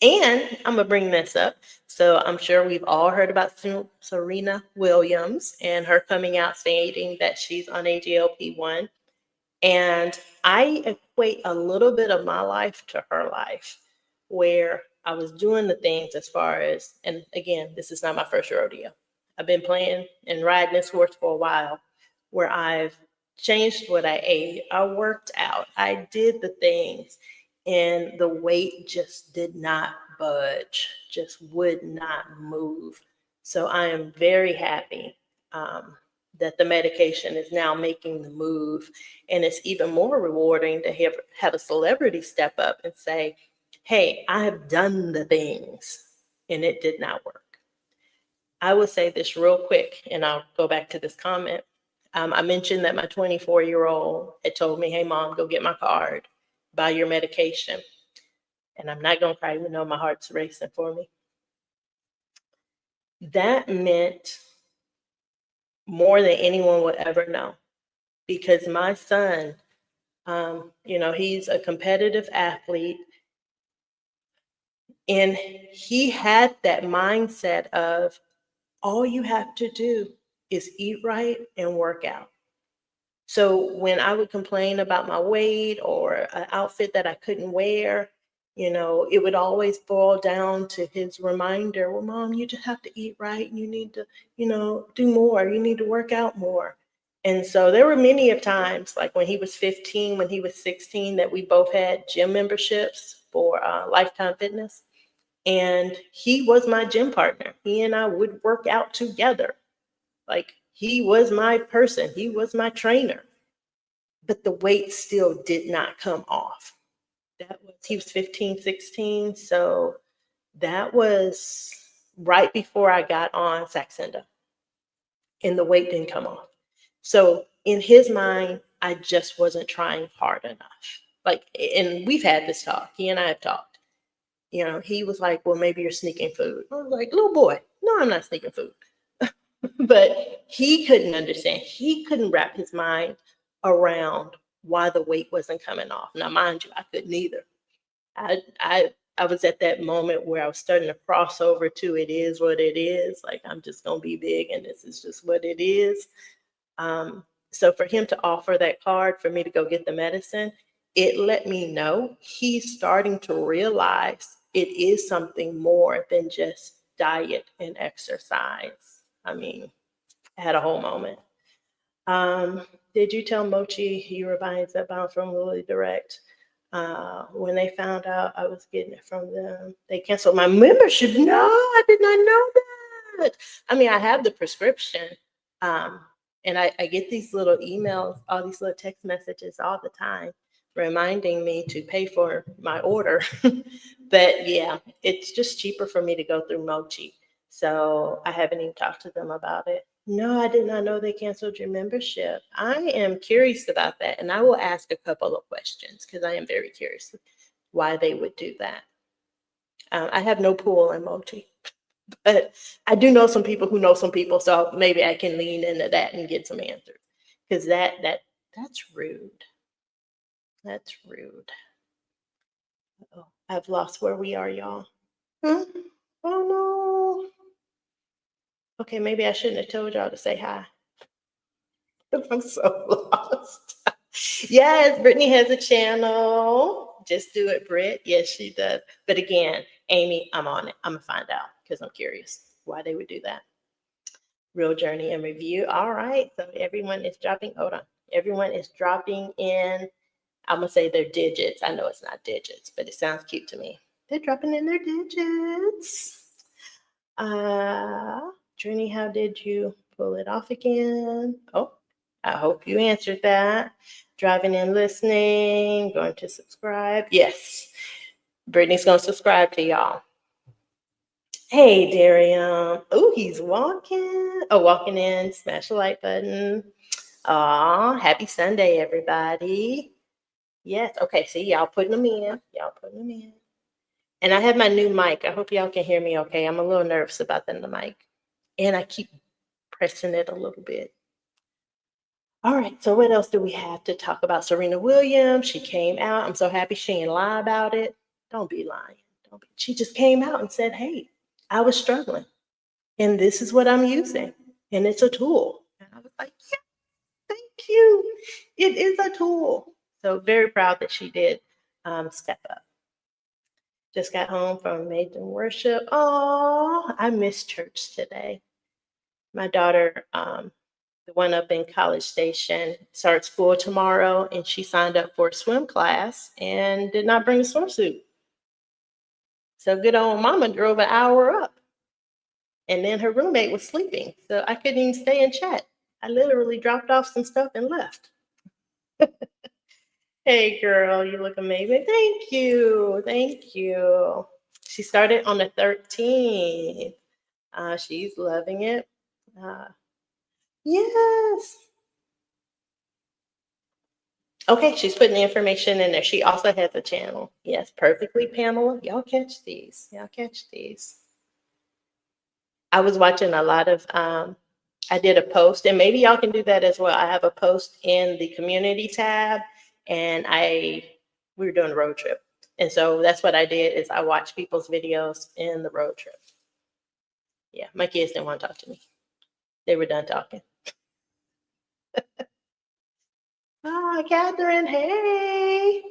And I'm gonna bring this up. So I'm sure we've all heard about Serena Williams and her coming out stating that she's on a GLP-1. And I equate a little bit of my life to her life, where I was doing the things as far as, and again, this is not my first rodeo. I've been playing and riding this horse for a while, where I've changed what I ate. I worked out. I did the things, and the weight just did not budge, just would not move. So I am very happy that the medication is now making the move. And it's even more rewarding to have a celebrity step up and say, hey, I have done the things and it did not work. I will say this real quick, and I'll go back to this comment. I mentioned that my 24-year-old had told me, hey, mom, go get my card, buy your medication. And I'm not going to cry, even though my heart's racing for me. That meant more than anyone would ever know, because my son, he's a competitive athlete, and he had that mindset of all you have to do is eat right and work out. So when I would complain about my weight or an outfit that I couldn't wear, it would always boil down to his reminder, well, mom, you just have to eat right. And you need to, do more. You need to work out more. And so there were many of times, like when he was 15, when he was 16, that we both had gym memberships for Lifetime Fitness. And he was my gym partner. He and I would work out together. Like, he was my person. He was my trainer. But the weight still did not come off. He was 15, 16. So that was right before I got on Saxenda. And the weight didn't come off. So in his mind, I just wasn't trying hard enough. Like, and we've had this talk. He and I have talked. He was like, well, maybe you're sneaking food. I was like, little boy, no, I'm not sneaking food. But he couldn't understand. He couldn't wrap his mind around why the weight wasn't coming off. Now, mind you, I couldn't either. I was at that moment where I was starting to cross over to it is what it is. Like, I'm just going to be big and this is just what it is. So for him to offer that card for me to go get the medicine, it let me know he's starting to realize it is something more than just diet and exercise. I mean, I had a whole moment. Did you tell Mochi you were buying Zepbound from Lily Direct? When they found out I was getting it from them, they canceled my membership. No, I did not know that. I mean, I have the prescription. And I get these little emails, all these little text messages all the time reminding me to pay for my order. But yeah, it's just cheaper for me to go through Mochi. So I haven't even talked to them about it. No, I did not know they canceled your membership. I am curious about that. And I will ask a couple of questions because I am very curious why they would do that. I have no pool in Mochi. But I do know some people who know some people, so maybe I can lean into that and get some answers. Because that's rude. That's rude. Oh, I've lost where we are, y'all. Oh no. Okay, maybe I shouldn't have told y'all to say hi. I'm so lost. Yes, Brittany has a channel. Just do it, Britt. Yes, she does. But again, Amy, I'm on it. I'm gonna find out because I'm curious why they would do that. Real journey and review. All right. So everyone is dropping. Hold on. Everyone is dropping in. I'm gonna say their digits. I know it's not digits, but it sounds cute to me. They're dropping in their digits. Trini, how did you pull it off again? Oh, I hope you answered that. Driving in, listening, going to subscribe. Yes, Brittany's gonna subscribe to y'all. Hey, Darian. Oh, he's walking. Oh, walking in. Smash the like button. Aw, happy Sunday, everybody. Yes. Okay, see, y'all putting them in. Y'all putting them in. And I have my new mic. I hope y'all can hear me okay. I'm a little nervous about the mic. And I keep pressing it a little bit. All right, so what else do we have to talk about? Serena Williams, she came out. I'm so happy she didn't lie about it. Don't be lying. Don't be. She just came out and said, hey, I was struggling. And this is what I'm using. And it's a tool. And I was like, yeah, thank you. It is a tool. So very proud that she did step up. Just got home from Maiden Worship. Oh, I missed church today. My daughter, the one up in College Station, starts school tomorrow, and she signed up for a swim class and did not bring a swimsuit. So good old mama drove an hour up. And then her roommate was sleeping, so I couldn't even stay and chat. I literally dropped off some stuff and left. Hey, girl, you look amazing. Thank you. Thank you. She started on the 13th. She's loving it. Yes. Okay, she's putting the information in there. She also has a channel. Yes, perfectly, Pamela. Y'all catch these. Y'all catch these. I was watching a lot of, I did a post, and maybe y'all can do that as well. I have a post in the community tab, and we were doing a road trip. And so that's what I did is I watched people's videos in the road trip. Yeah, my kids didn't want to talk to me. They were done talking. Catherine, hey.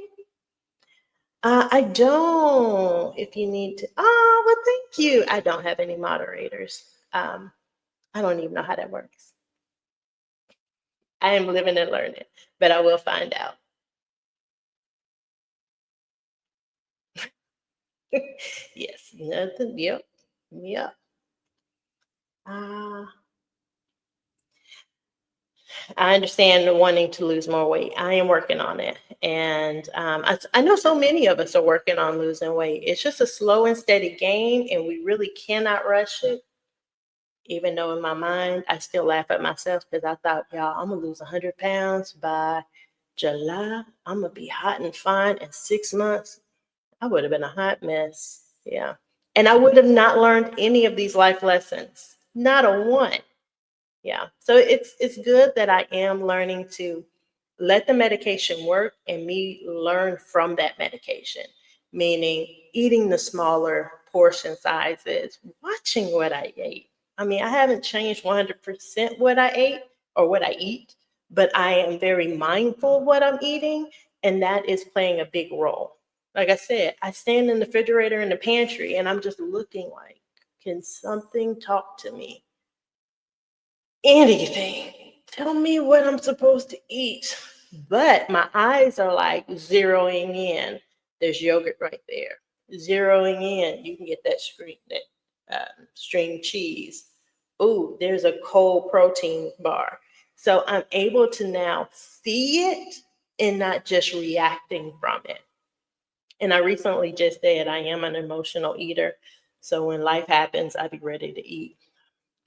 I don't, if you need to. Oh, well, thank you. I don't have any moderators. I don't even know how that works. I am living and learning, but I will find out. Yes, nothing. Yep. Yep. I understand wanting to lose more weight. I am working on it. And I know so many of us are working on losing weight. It's just a slow and steady game, and we really cannot rush it. Even though in my mind, I still laugh at myself because I thought, y'all, I'm going to lose 100 pounds by July. I'm going to be hot and fine in 6 months. I would have been a hot mess. Yeah. And I would have not learned any of these life lessons. Not a one. Yeah. So it's good that I am learning to let the medication work and me learn from that medication, meaning eating the smaller portion sizes, watching what I ate. I mean, I haven't changed 100% what I ate or what I eat, but I am very mindful of what I'm eating, and that is playing a big role. Like I said, I stand in the refrigerator in the pantry and I'm just looking like, can something talk to me? Anything. Tell me what I'm supposed to eat. But my eyes are like zeroing in. There's yogurt right there. Zeroing in. You can get that string cheese. Ooh, there's a cold protein bar. So I'm able to now see it and not just reacting from it. And I recently just said I am an emotional eater. So when life happens, I'll be ready to eat.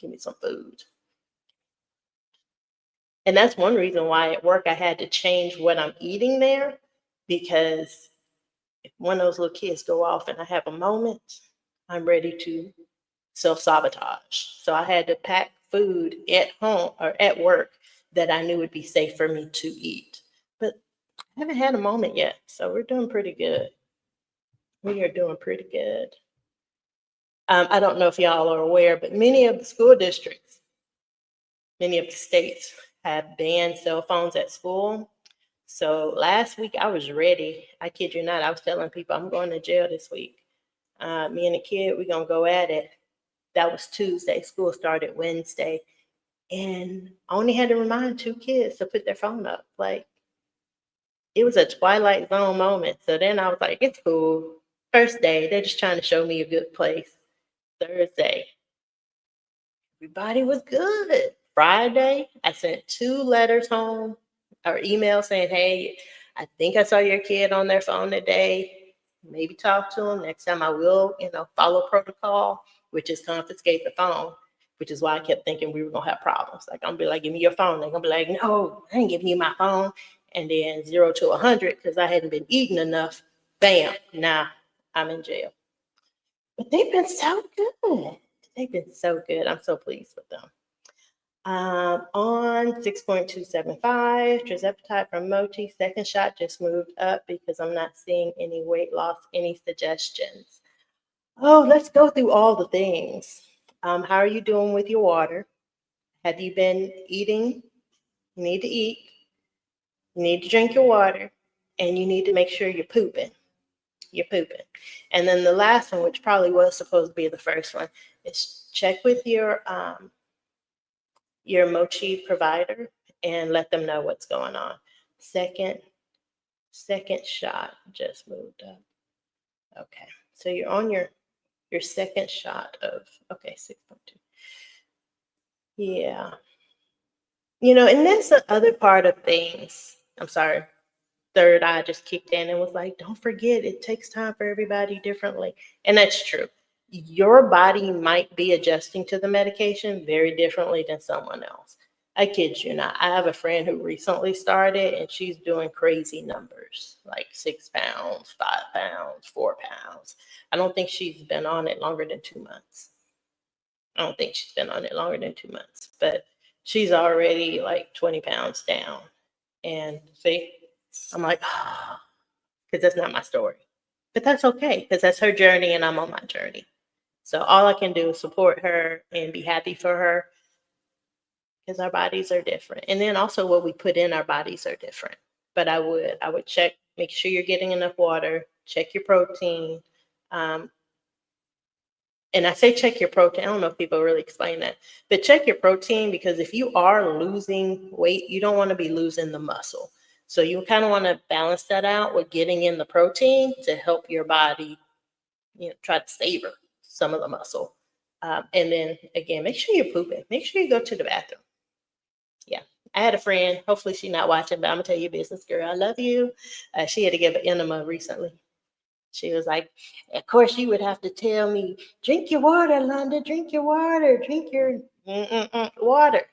Give me some food. And that's one reason why at work I had to change what I'm eating there, because if one of those little kids go off and I have a moment, I'm ready to self-sabotage. So I had to pack food at home or at work that I knew would be safe for me to eat. But I haven't had a moment yet, so we're doing pretty good. We are doing pretty good. I don't know if y'all are aware, but many of the school districts, many of the states have banned cell phones at school. So last week I was ready. I kid you not. I was telling people I'm going to jail this week. Me and the kid, we're going to go at it. That was Tuesday. School started Wednesday. And I only had to remind 2 kids to put their phone up. Like, it was a Twilight Zone moment. So then I was like, it's cool. First day, they're just trying to show me a good place. Thursday, everybody was good. Friday, I sent 2 letters home or email saying, hey, I think I saw your kid on their phone today. Maybe talk to them. Next time I will, follow protocol, which is confiscate the phone, which is why I kept thinking we were going to have problems. Like, I'm going to be like, give me your phone. They're going to be like, no, I ain't giving you my phone. And then 0 to 100, because I hadn't been eating enough. Bam, now I'm in jail. But they've been so good. They've been so good. I'm so pleased with them. On 6.275, Tirzepatide from Moti. Second shot just moved up because I'm not seeing any weight loss, any suggestions. Oh, let's go through all the things. How are you doing with your water? Have you been eating? You need to eat. You need to drink your water. And you need to make sure you're pooping. You're pooping. And then the last one, which probably was supposed to be the first one, is check with your mochi provider and let them know what's going on. Second shot just moved up. Okay, so you're on your second shot of, okay, 6.2. Yeah. And that's the other part of things. I'm sorry. Third eye just kicked in and was like, don't forget, it takes time for everybody differently. And that's true. Your body might be adjusting to the medication very differently than someone else. I kid you not. I have a friend who recently started and she's doing crazy numbers, like 6 pounds, 5 pounds, 4 pounds. I don't think she's been on it longer than 2 months. I don't think she's been on it longer than 2 months, but she's already like 20 pounds down. And see, I'm like, because that's not my story. But that's okay, because that's her journey and I'm on my journey. So all I can do is support her and be happy for her, because our bodies are different. And then also what we put in our bodies are different. But I would check, make sure you're getting enough water, check your protein. And I say check your protein. I don't know if people really explain that, but check your protein, because if you are losing weight, you don't want to be losing the muscle. So you kind of want to balance that out with getting in the protein to help your body, try to savor some of the muscle. And then again, make sure you're pooping. Make sure you go to the bathroom. Yeah. I had a friend, hopefully she's not watching, but I'm gonna tell you business, girl. I love you. She had to give an enema recently. She was like, of course you would have to tell me, drink your water, Allanda, drink your water, drink your water.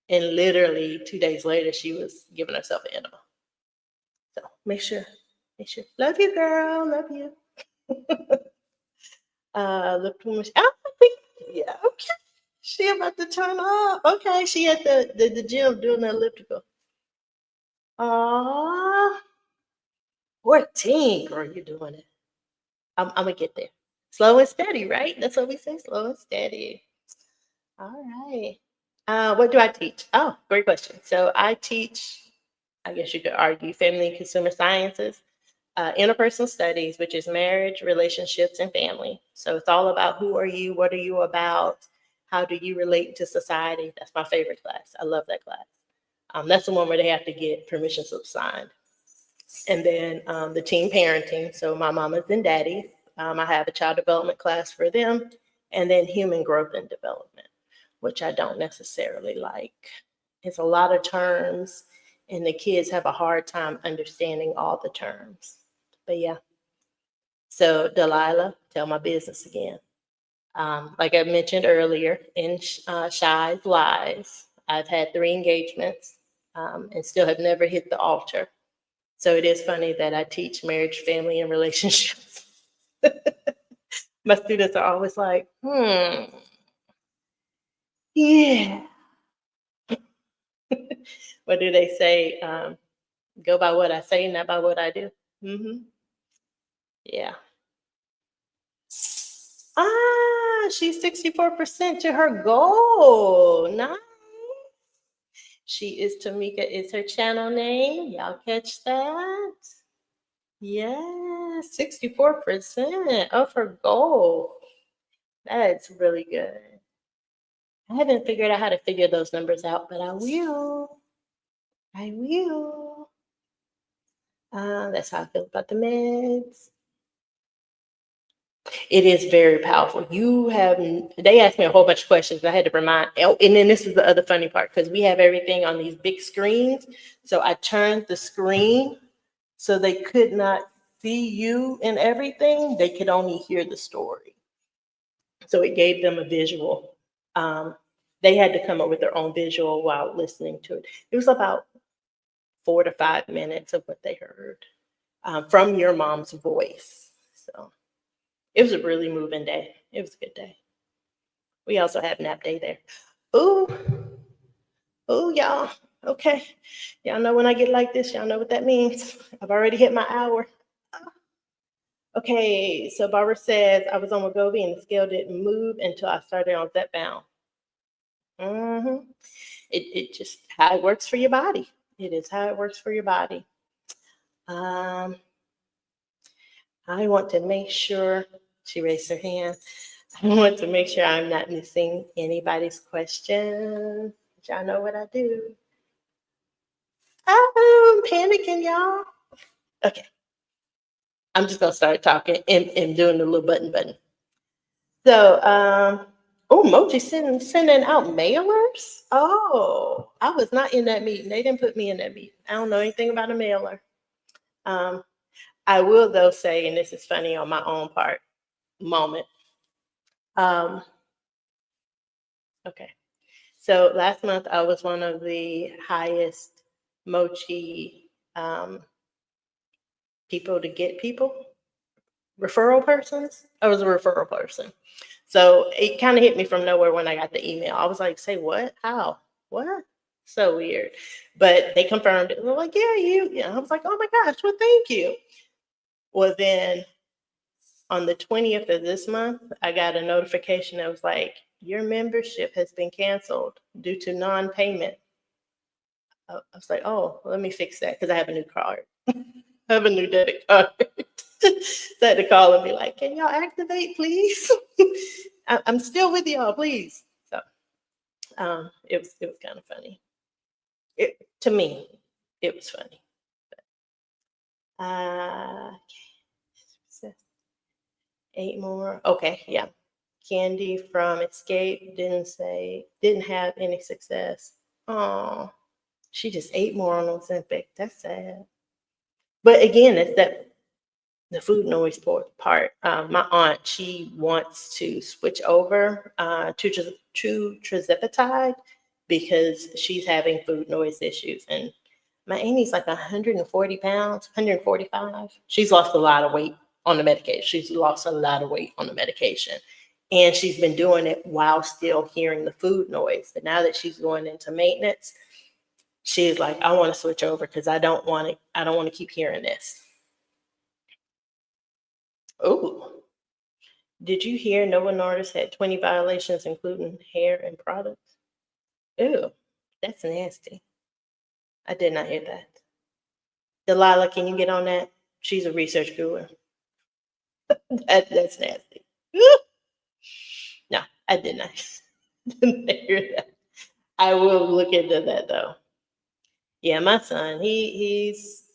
And literally 2 days later, she was giving herself an enema. So make sure. Love you, girl. Love you. Look too much. I think, yeah, okay. She about to turn up. Okay, she at the gym doing the elliptical. Aw, 14, girl, you're doing it. I'm gonna get there. Slow and steady, right? That's what we say, slow and steady. All right. What do I teach? Oh, great question. So I teach, I guess you could argue, family and consumer sciences, interpersonal studies, which is marriage, relationships, and family. So it's all about who are you, what are you about, how do you relate to society. That's my favorite class. I love that class. That's the one where they have to get permission slips signed. And then the teen parenting. So my mamas and daddies. I have a child development class for them. And then human growth and development, which I don't necessarily like. It's a lot of terms, and the kids have a hard time understanding all the terms. But yeah. So Delilah, tell my business again. Like I mentioned earlier, in Shy's Lives, I've had 3 engagements and still have never hit the altar. So it is funny that I teach marriage, family, and relationships. My students are always like, yeah. What do they say? Go by what I say, not by what I do. Yeah. She's 64% to her goal. Nice. She is Tamika, is her channel name. Y'all catch that? Yes, 64% of her goal. That's really good. I haven't figured out how to figure those numbers out, but I will. I will. That's how I feel about the meds. It is very powerful. They asked me a whole bunch of questions. I had to remind, and then this is the other funny part, because we have everything on these big screens. So I turned the screen so they could not see you and everything. They could only hear the story. So it gave them a visual. They had to come up with their own visual while listening to it. It was about 4 to 5 minutes of what they heard from your mom's voice. So It was a really moving day. It was a good day. We also had nap day there. Ooh, ooh, y'all. Okay. Y'all know when I get like this, y'all know what that means. I've already hit my hour. Okay, so Barbara says I was on Wegovy and the scale didn't move until I started on Zepbound. Mm-hmm. It just how it works for your body. It is how it works for your body. Um, I want to make sure she raised her hand. I want to make sure I'm not missing anybody's questions. Y'all know what I do. I'm panicking, y'all. Okay, I'm just gonna start talking and doing the little button. So, oh, Moji sending out mailers. Oh, I was not in that meeting. They didn't put me in that meeting. I don't know anything about a mailer. I will though say, and this is funny on my own part moment. Okay, so last month I was one of the highest Mochi people to get people referral persons. I was a referral person. So it kind of hit me from nowhere when I got the email. I was like, say what? How? What? So weird. But they confirmed it. They're like, yeah, you. I was like, oh my gosh, well, thank you. Well, then on the 20th of this month, I got a notification that was like, your membership has been canceled due to non-payment. I was like, oh, let me fix that because I have a new card. I have a new debit card. So I had to call and be like, can y'all activate, please? I'm still with y'all, please. So it was kind of funny. To me, it was funny. Okay. 8 more. Okay, yeah. Candy from Escape didn't have any success. Oh, she just ate more on Ozempic. That's sad. But again, it's that the food noise part. My aunt, she wants to switch over to Tirzepatide because she's having food noise issues. And my Amy's like 140 pounds, 145. She's lost a lot of weight on the medication. She's lost a lot of weight on the medication. And she's been doing it while still hearing the food noise. But now that she's going into maintenance, she's like, I want to switch over because I don't want to keep hearing this. Oh, did you hear Novo Nordisk had 20 violations, including hair and products? Ew, that's nasty. I did not hear that. Delilah, can you get on that? She's a research guru. That's nasty. No, I did not. Didn't hear that. I will look into that though. Yeah, my son, he's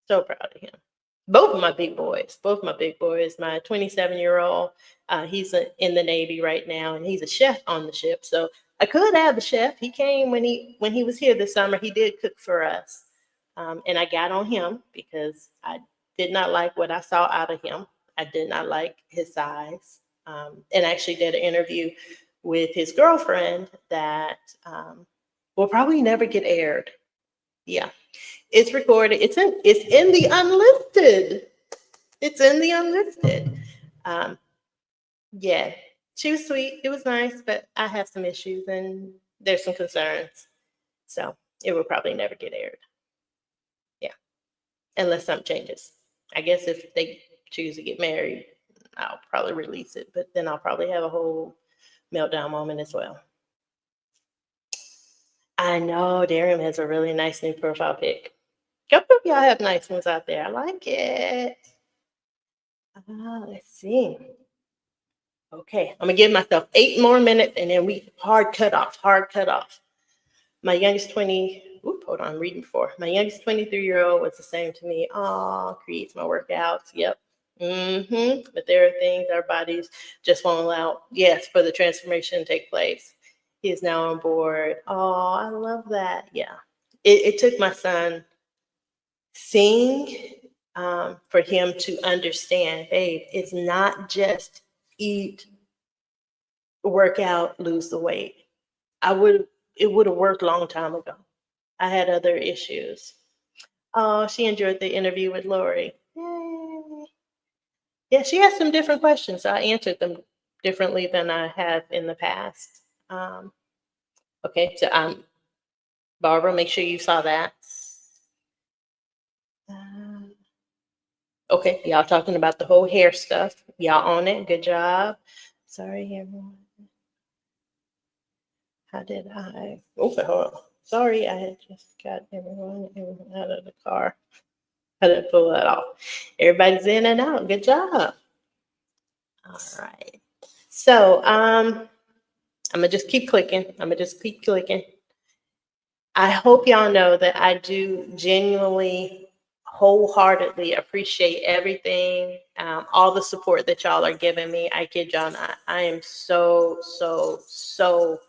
so proud of him. Both my big boys, my 27-year-old, he's in the Navy right now, and he's a chef on the ship. So I could have the chef. He came when he was here this summer. He did cook for us, and I got on him because I did not like what I saw out of him. I did not like his size, and I actually did an interview with his girlfriend that will probably never get aired. Yeah, it's recorded. It's in the unlisted. It's in the unlisted. Um, yeah, she was sweet. It was nice, but I have some issues and there's some concerns. So it will probably never get aired. Yeah, unless something changes. I guess if they choose to get married, I'll probably release it, but then I'll probably have a whole meltdown moment as well. I know Darium has a really nice new profile pic. Couple of y'all have nice ones out there. I like it. Let's see. Okay, I'm gonna give myself 8 more minutes and then we hard cut off. My youngest 20, hold on, I'm reading before. My youngest 23-year-old was the same to me. Oh, creates my workouts. Yep. But there are things our bodies just won't allow, yes, for the transformation to take place. He is now on board. Oh, I love that. Yeah. It took my son seeing for him to understand, babe, it's not just eat, work out, lose the weight. It would have worked a long time ago. I had other issues. Oh, she enjoyed the interview with Lori. Yay. Yeah, she has some different questions. So I answered them differently than I have in the past. Okay, so Barbara, make sure you saw that. Okay, y'all talking about the whole hair stuff. Y'all on it. Good job. Sorry, everyone. How did I? Okay, hold on. Sorry, I had just got everyone out of the car. I didn't pull that off. Everybody's in and out. Good job. All right. So I'm gonna just keep clicking. I hope y'all know that I do genuinely, wholeheartedly appreciate everything, all the support that y'all are giving me. I kid y'all not. I am so, so, so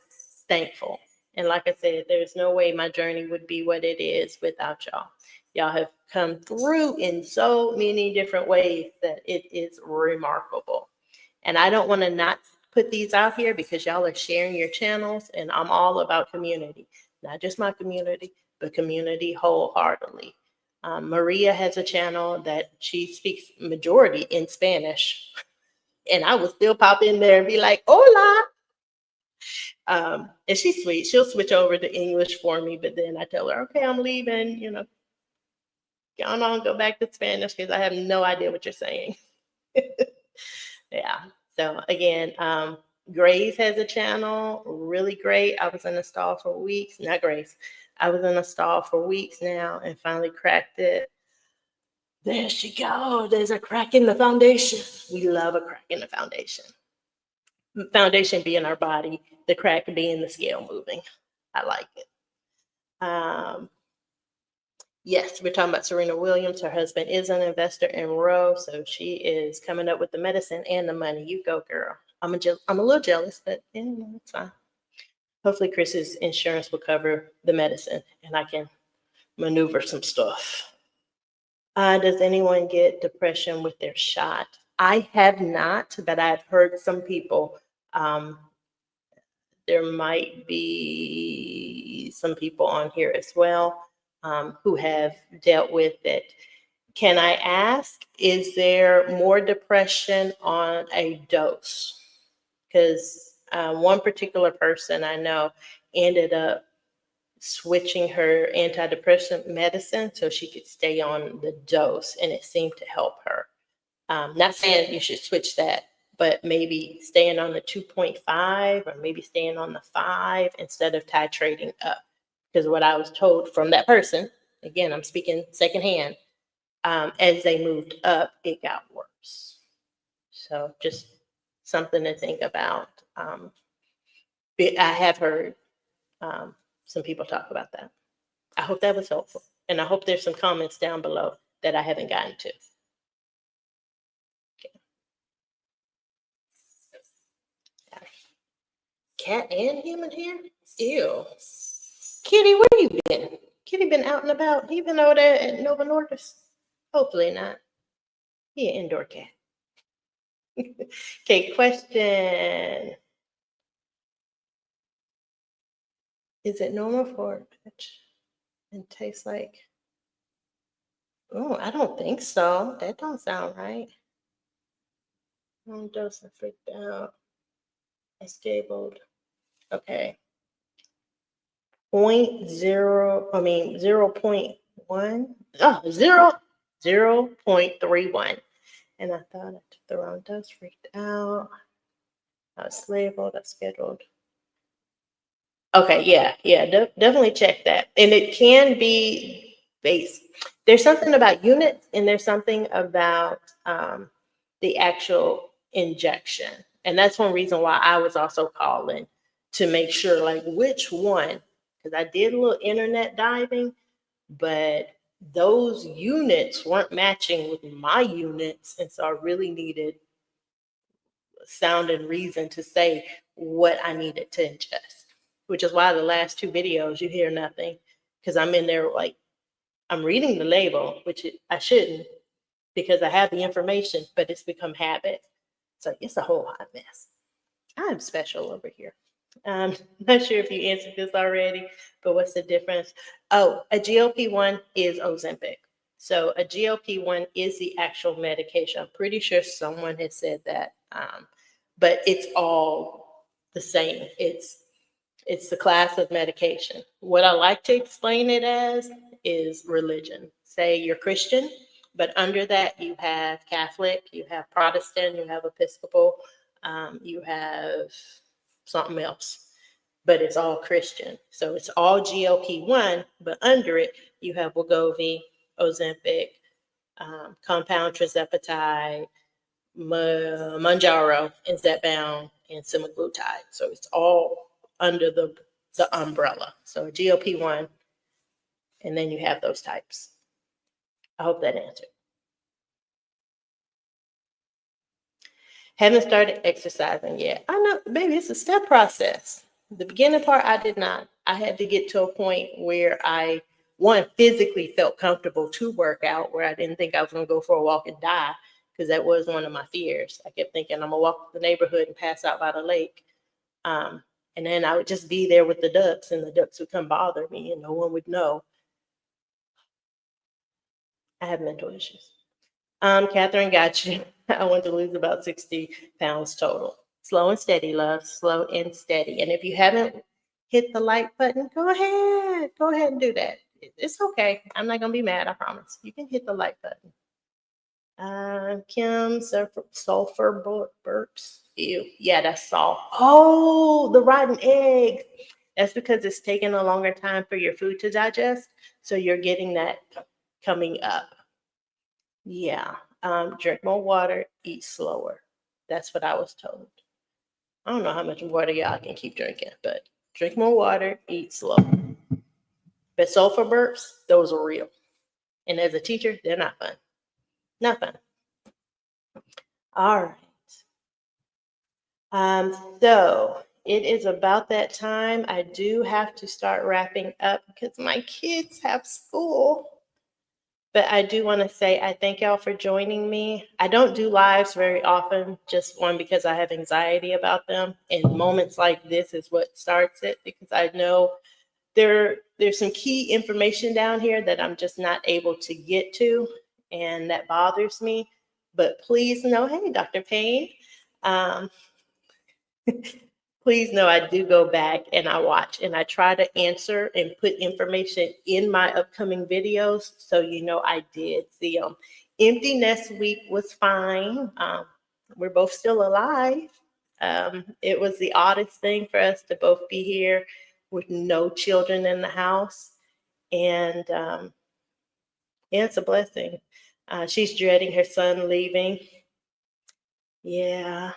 thankful. And like I said, there's no way my journey would be what it is without y'all. Y'all have come through in so many different ways that it is remarkable. And I don't want to not put these out here because y'all are sharing your channels, and I'm all about community, not just my community, but community wholeheartedly. Maria has a channel that she speaks majority in Spanish, and I will still pop in there and be like, hola. And she's sweet. She'll switch over to English for me, but then I tell her, okay, I'm leaving, go on, go back to Spanish because I have no idea what you're saying. Yeah. So again, Grace has a channel, really great. I was in a stall for weeks, not Grace. I was in a stall for weeks now and finally cracked it. There she goes. There's a crack in the foundation. We love a crack in the foundation. Foundation being our body, the crack being the scale moving. I like it. Yes, we're talking about Serena Williams. Her husband is an investor in Roe, so she is coming up with the medicine and the money. You go, girl. I'm a little jealous, but it's fine. Hopefully, Chris's insurance will cover the medicine, and I can maneuver some stuff. Does anyone get depression with their shot? I have not, but I've heard some people. There might be some people on here as well who have dealt with it. Can I ask, is there more depression on a dose? Because one particular person I know ended up switching her antidepressant medicine so she could stay on the dose, and it seemed to help her. Not saying you should switch that, but maybe staying on the 2.5 or maybe staying on the 5 instead of titrating up. Because what I was told from that person, again, I'm speaking secondhand, as they moved up, it got worse. So just something to think about. I have heard some people talk about that. I hope that was helpful. And I hope there's some comments down below that I haven't gotten to. Cat and human hair? Ew. Kitty, where you been? Kitty been out and about. He been over there at Nova Nordis? Hopefully not. He an indoor cat. Okay, question. Is it normal for a pitch and taste like? Oh, I don't think so. That don't sound right. Doesn't freaked out. I stabled. Okay. 0.1. Oh, 0.31. And I thought I took the wrong dose, freaked out. I was labeled, I scheduled. Okay, yeah, definitely check that. And it can be base. There's something about units and there's something about the actual injection. And that's one reason why I was also calling to make sure, like, which one, because I did a little internet diving, but those units weren't matching with my units. And so I really needed sound and reason to say what I needed to ingest, which is why the last two videos you hear nothing, because I'm in there like I'm reading the label, which I shouldn't because I have the information, but it's become habit. So it's a whole hot mess. I'm special over here. Not sure if you answered this already, but what's the difference? Oh, a GLP-1 is Ozempic. So a GLP-1 is the actual medication. I'm pretty sure someone has said that, but it's all the same. It's the class of medication. What I like to explain it as is religion. Say you're Christian, but under that you have Catholic, you have Protestant, you have Episcopal, you have something else, but it's all Christian. So it's all GLP-1, but under it you have Wegovy, Ozempic, compound Tirzepatide, Mounjaro, and Zepbound, and semaglutide. So it's all under the umbrella. So GLP-1, and then you have those types. I hope that answered. Haven't started exercising yet. I know, baby, it's a step process. The beginning part, I did not. I had to get to a point where I, one, physically felt comfortable to work out, where I didn't think I was going to go for a walk and die, because that was one of my fears. I kept thinking I'm going to walk the neighborhood and pass out by the lake. And then I would just be there with the ducks, and the ducks would come bother me, and no one would know. I have mental issues. Catherine, got you. I want to lose about 60 pounds total. Slow and steady, love. Slow and steady. And if you haven't hit the like button, go ahead. Go ahead and do that. It's okay. I'm not going to be mad, I promise. You can hit the like button. Kim, sulfur burps. Ew. Yeah, that's salt. Oh, the rotten egg. That's because it's taking a longer time for your food to digest. So you're getting that coming up. Yeah. Drink more water, eat slower. That's what I was told. I don't know how much water y'all can keep drinking, but drink more water, eat slow. But sulfur burps, those are real. And as a teacher, they're not fun. Not fun. All right. So it is about that time. I do have to start wrapping up because my kids have school. But I do want to say I thank y'all for joining me. I don't do lives very often, just one, because I have anxiety about them. And moments like this is what starts it, because I know there's some key information down here that I'm just not able to get to, and that bothers me. But please know, hey, Dr. Payne, please know I do go back and I watch and I try to answer and put information in my upcoming videos. So, you know, I did see them. Empty Nest Week was fine. We're both still alive. It was the oddest thing for us to both be here with no children in the house. And yeah, it's a blessing. She's dreading her son leaving. Yeah.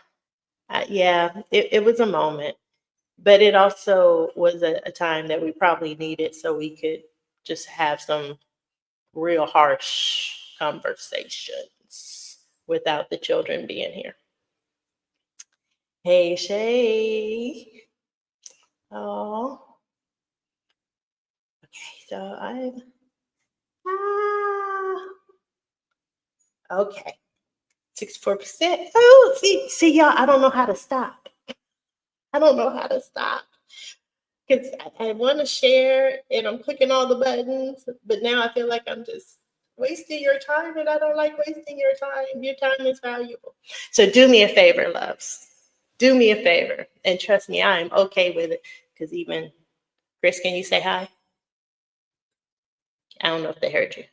Yeah, it was a moment, but it also was a time that we probably needed so we could just have some real harsh conversations without the children being here. Hey, Shay. Oh, okay, so okay, 64%. Oh, see, y'all, I don't know how to stop. I don't know how to stop. Because I want to share and I'm clicking all the buttons, but now I feel like I'm just wasting your time, and I don't like wasting your time. Your time is valuable. So do me a favor, loves. Do me a favor. And trust me, I am okay with it. Because even, Chris, can you say hi? I don't know if they heard you.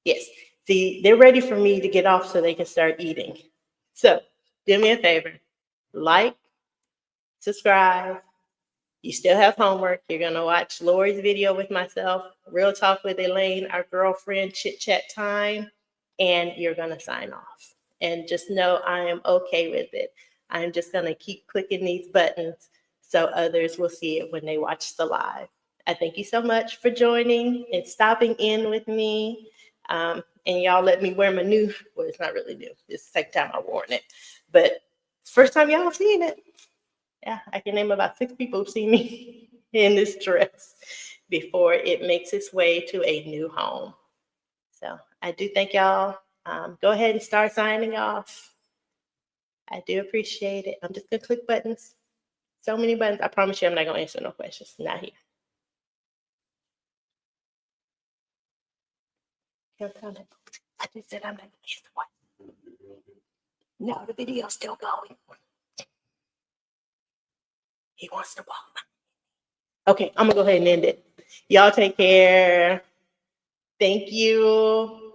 Yes. See, they're ready for me to get off so they can start eating. So do me a favor. Like, subscribe. You still have homework. You're going to watch Lori's video with myself, Real Talk with Elaine, our girlfriend chit chat time, and you're going to sign off. And just know I am okay with it. I'm just going to keep clicking these buttons so others will see it when they watch the live. I thank you so much for joining and stopping in with me. And y'all let me wear my new, well, it's not really new. It's the second time I've worn it, but first time y'all have seen it. Yeah, I can name about 6 people who see me in this dress before it makes its way to a new home. So I do thank y'all. Go ahead and start signing off. I do appreciate it. I'm just going to click buttons. So many buttons. I promise you I'm not going to answer no questions. Not here. I just said I'm not gonna use the one. No, the video's still going. He wants to walk. Okay, I'm gonna go ahead and end it. Y'all take care. Thank you.